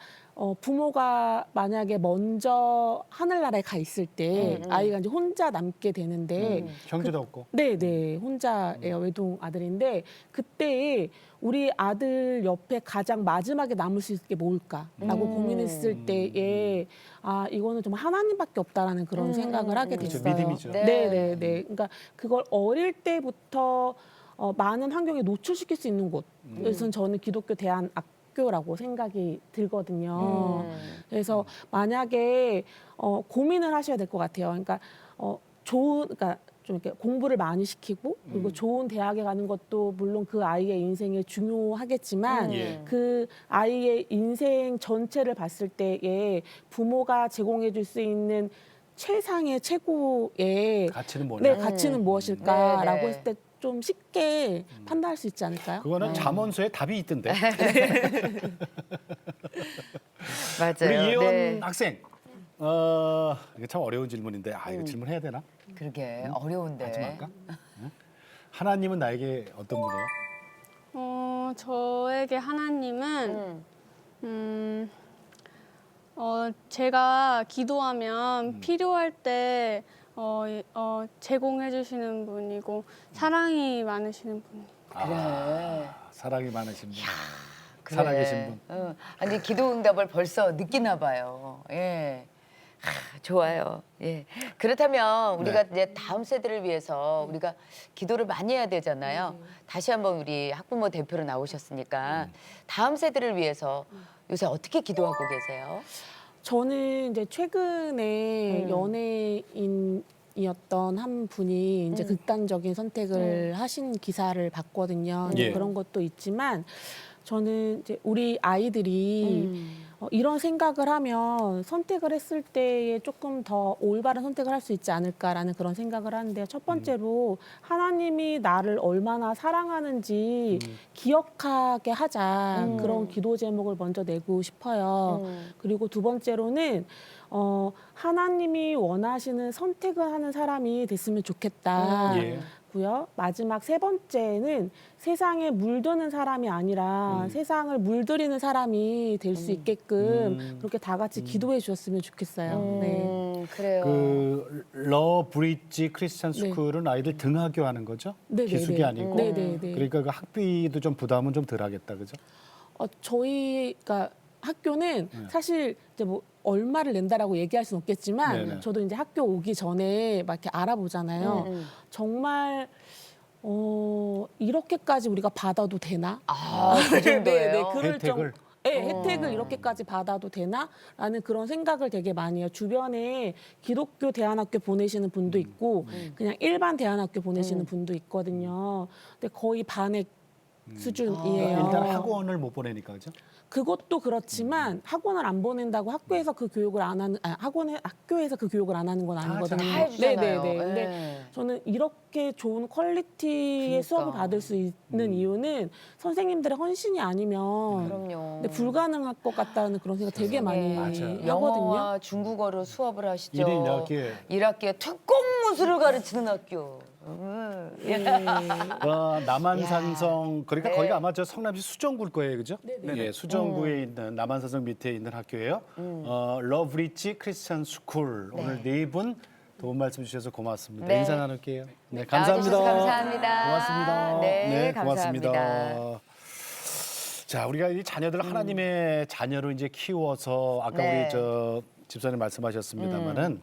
부모가 만약에 먼저 하늘나라에 가 있을 때 아이가 이제 혼자 남게 되는데 형제도 없고. 네네 혼자예요. 외동 아들인데 그때 우리 아들 옆에 가장 마지막에 남을 수 있는 게 뭘까라고 고민했을 때에 아 이거는 정말 하나님밖에 없다라는 그런 생각을 하게 그렇죠. 됐어요. 믿음이죠. 네. 네네네. 그러니까 그걸 어릴 때부터 많은 환경에 노출시킬 수 있는 곳. 그래서 저는 기독교 대안학교라고 생각이 들거든요. 그래서 만약에 고민을 하셔야 될 것 같아요. 그러니까 그러니까 좀 이렇게 공부를 많이 시키고 그리고 좋은 대학에 가는 것도 물론 그 아이의 인생에 중요하겠지만 예. 그 아이의 인생 전체를 봤을 때에 부모가 제공해줄 수 있는 최상의 최고의 가치는 뭐냐? 네, 가치는 무엇일까라고 네, 네. 했을 때 좀 쉽게 판단할 수 있지 않을까요? 그거는 잠언서에 답이 있던데. 맞아요. 우리 이혜원 네. 학생. 이게 참 어려운 질문인데 이거 질문해야 되나? 그러게 어려운데. 하지 말까? 응? 하나님은 나에게 어떤 분이에요? 저에게 하나님은 제가 기도하면 필요할 때 제공해 주시는 분이고 사랑이 많으시는 분이에요. 그래. 사랑이 많으신 분. 그래. 살아계신 분. 응. 아니 기도 응답을 벌써 느끼나 봐요. 예. 좋아요. 예. 그렇다면 우리가 이제 다음 세대를 위해서 우리가 기도를 많이 해야 되잖아요. 다시 한번 우리 학부모 대표로 나오셨으니까 다음 세대를 위해서 요새 어떻게 기도하고 계세요? 저는 이제 최근에 연예인이었던 한 분이 이제 극단적인 선택을 하신 기사를 봤거든요. 이제 예. 그런 것도 있지만 저는 이제 우리 아이들이 이런 생각을 하면 선택을 했을 때에 조금 더 올바른 선택을 할 수 있지 않을까라는 그런 생각을 하는데요. 첫 번째로 하나님이 나를 얼마나 사랑하는지 기억하게 하자. 그런 기도 제목을 먼저 내고 싶어요. 그리고 두 번째로는 하나님이 원하시는 선택을 하는 사람이 됐으면 좋겠다. 예. 고요. 마지막 세 번째는 세상에 물드는 사람이 아니라 세상을 물들이는 사람이 될 수 있게끔 그렇게 다 같이 기도해 주셨으면 좋겠어요. 네. 그래요. 그 러브리지 크리스찬 스쿨은 아이들 등하교 하는 거죠? 네, 기숙이 네, 네. 아니고. 네, 네, 네. 그러니까 그 학비도 좀 부담은 좀 덜하겠다, 그죠? 저희가 학교는 사실 이제 뭐 얼마를 낸다라고 얘기할 수는 없겠지만 네네. 저도 이제 학교 오기 전에 막 이렇게 알아보잖아요. 정말 이렇게까지 우리가 받아도 되나? 그 정도예요. 그럴 혜택을? 혜택을 이렇게까지 받아도 되나?라는 그런 생각을 되게 많이 해요. 주변에 기독교 대안학교 보내시는 분도 있고 그냥 일반 대안학교 보내시는 분도 있거든요. 근데 거의 반의 수준이에요. 일단 학원을 못 보내니까, 그죠? 그것도 그렇지만 학원을 안 보낸다고 학교에서 그 교육을 안 하는 학교에서 그 교육을 안 하는 건 아니거든요. 다 해주잖아요. 근데 네. 저는 이렇게 좋은 퀄리티의 수업을 받을 수 있는 이유는 선생님들의 헌신이 아니면 그럼요. 근데 불가능할 것 같다는 그런 생각 되게 많이 맞아요. 하거든요. 영어와 중국어로 수업을 하시죠. 1인 1학기에. 1학기에 특공무술을 가르치는 학교. 남한산성 그러니까 네. 거기가 아마 저 성남시 수정구일 거예요, 그죠? 네네. 예, 수정구에 있는 남한산성 밑에 있는 학교예요. 러브리지 크리스찬 스쿨. 오늘 네 분 도움 말씀 주셔서 고맙습니다. 네. 인사 나눌게요. 네, 나와주셔서 감사합니다. 감사합니다. 고맙습니다. 네, 고맙습니다. 감사합니다. 자, 우리가 이 자녀들을 하나님의 자녀로 이제 키워서 아까 네. 우리 저 집사님 말씀하셨습니다마는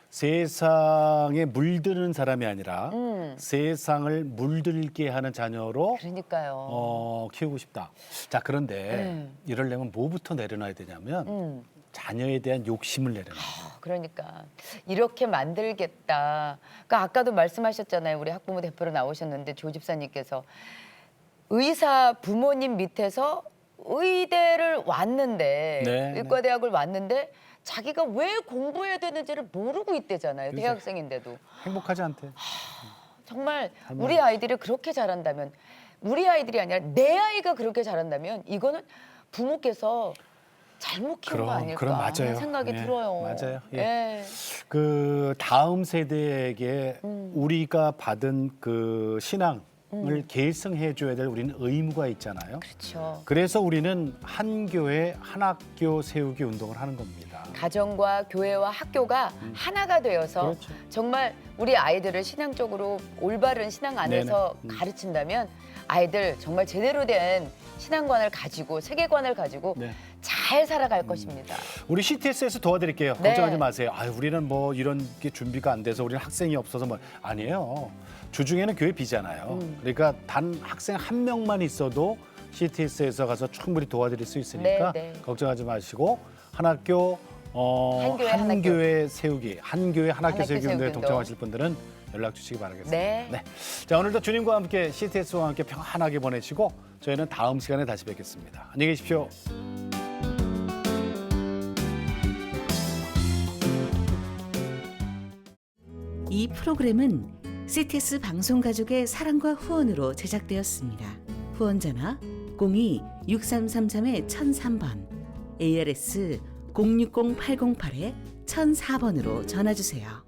세상에 물드는 사람이 아니라 세상을 물들게 하는 자녀로 그러니까요. 키우고 싶다. 자, 그런데 이러려면 뭐부터 내려놔야 되냐면 자녀에 대한 욕심을 내려놔야 돼요. 그러니까 이렇게 만들겠다. 그러니까 아까도 말씀하셨잖아요. 우리 학부모 대표로 나오셨는데 조 집사님께서 의사 부모님 밑에서 의대를 왔는데 네, 의과대학을 왔는데 자기가 왜 공부해야 되는지를 모르고 있대잖아요. 그래서 대학생인데도. 행복하지 않대. 정말 우리 아이들이 그렇게 자란다면 우리 아이들이 아니라 내 아이가 그렇게 자란다면 이거는 부모께서 잘못 키운 거 아닐까 그럼 맞아요. 하는 생각이 예, 들어요. 맞아요. 예. 예. 그 다음 세대에게 우리가 받은 그 신앙 계승해 줘야 될 우리는 의무가 있잖아요. 그렇죠. 그래서 우리는 한 교회 한 학교 세우기 운동을 하는 겁니다. 가정과 교회와 학교가 하나가 되어서 그렇죠. 정말 우리 아이들을 신앙적으로 올바른 신앙 안에서 가르친다면 아이들 정말 제대로 된 신앙관을 가지고 세계관을 가지고 네. 잘 살아갈 것입니다. 우리 CTS에서 도와드릴게요. 네. 걱정하지 마세요. 우리는 뭐 이런 게 준비가 안 돼서 우리는 학생이 없어서 뭐 아니에요. 주중에는 교회 비잖아요. 그러니까 단 학생 한 명만 있어도 CTS에서 가서 충분히 도와드릴 수 있으니까 네, 네. 걱정하지 마시고 한 학교 한 교회, 한 한 학교. 교회 세우기, 한 교회 한 학교 학교 세우기 운동에 세우기 운동. 동참하실 분들은 연락 주시기 바라겠습니다. 네. 자, 오늘도 주님과 함께 CTS와 함께 평안하게 보내시고 저희는 다음 시간에 다시 뵙겠습니다. 안녕히 계십시오. 이 프로그램은 CTS 방송가족의 사랑과 후원으로 제작되었습니다. 후원전화 02-6333-1003번, ARS 060-808-1004번으로 전화주세요.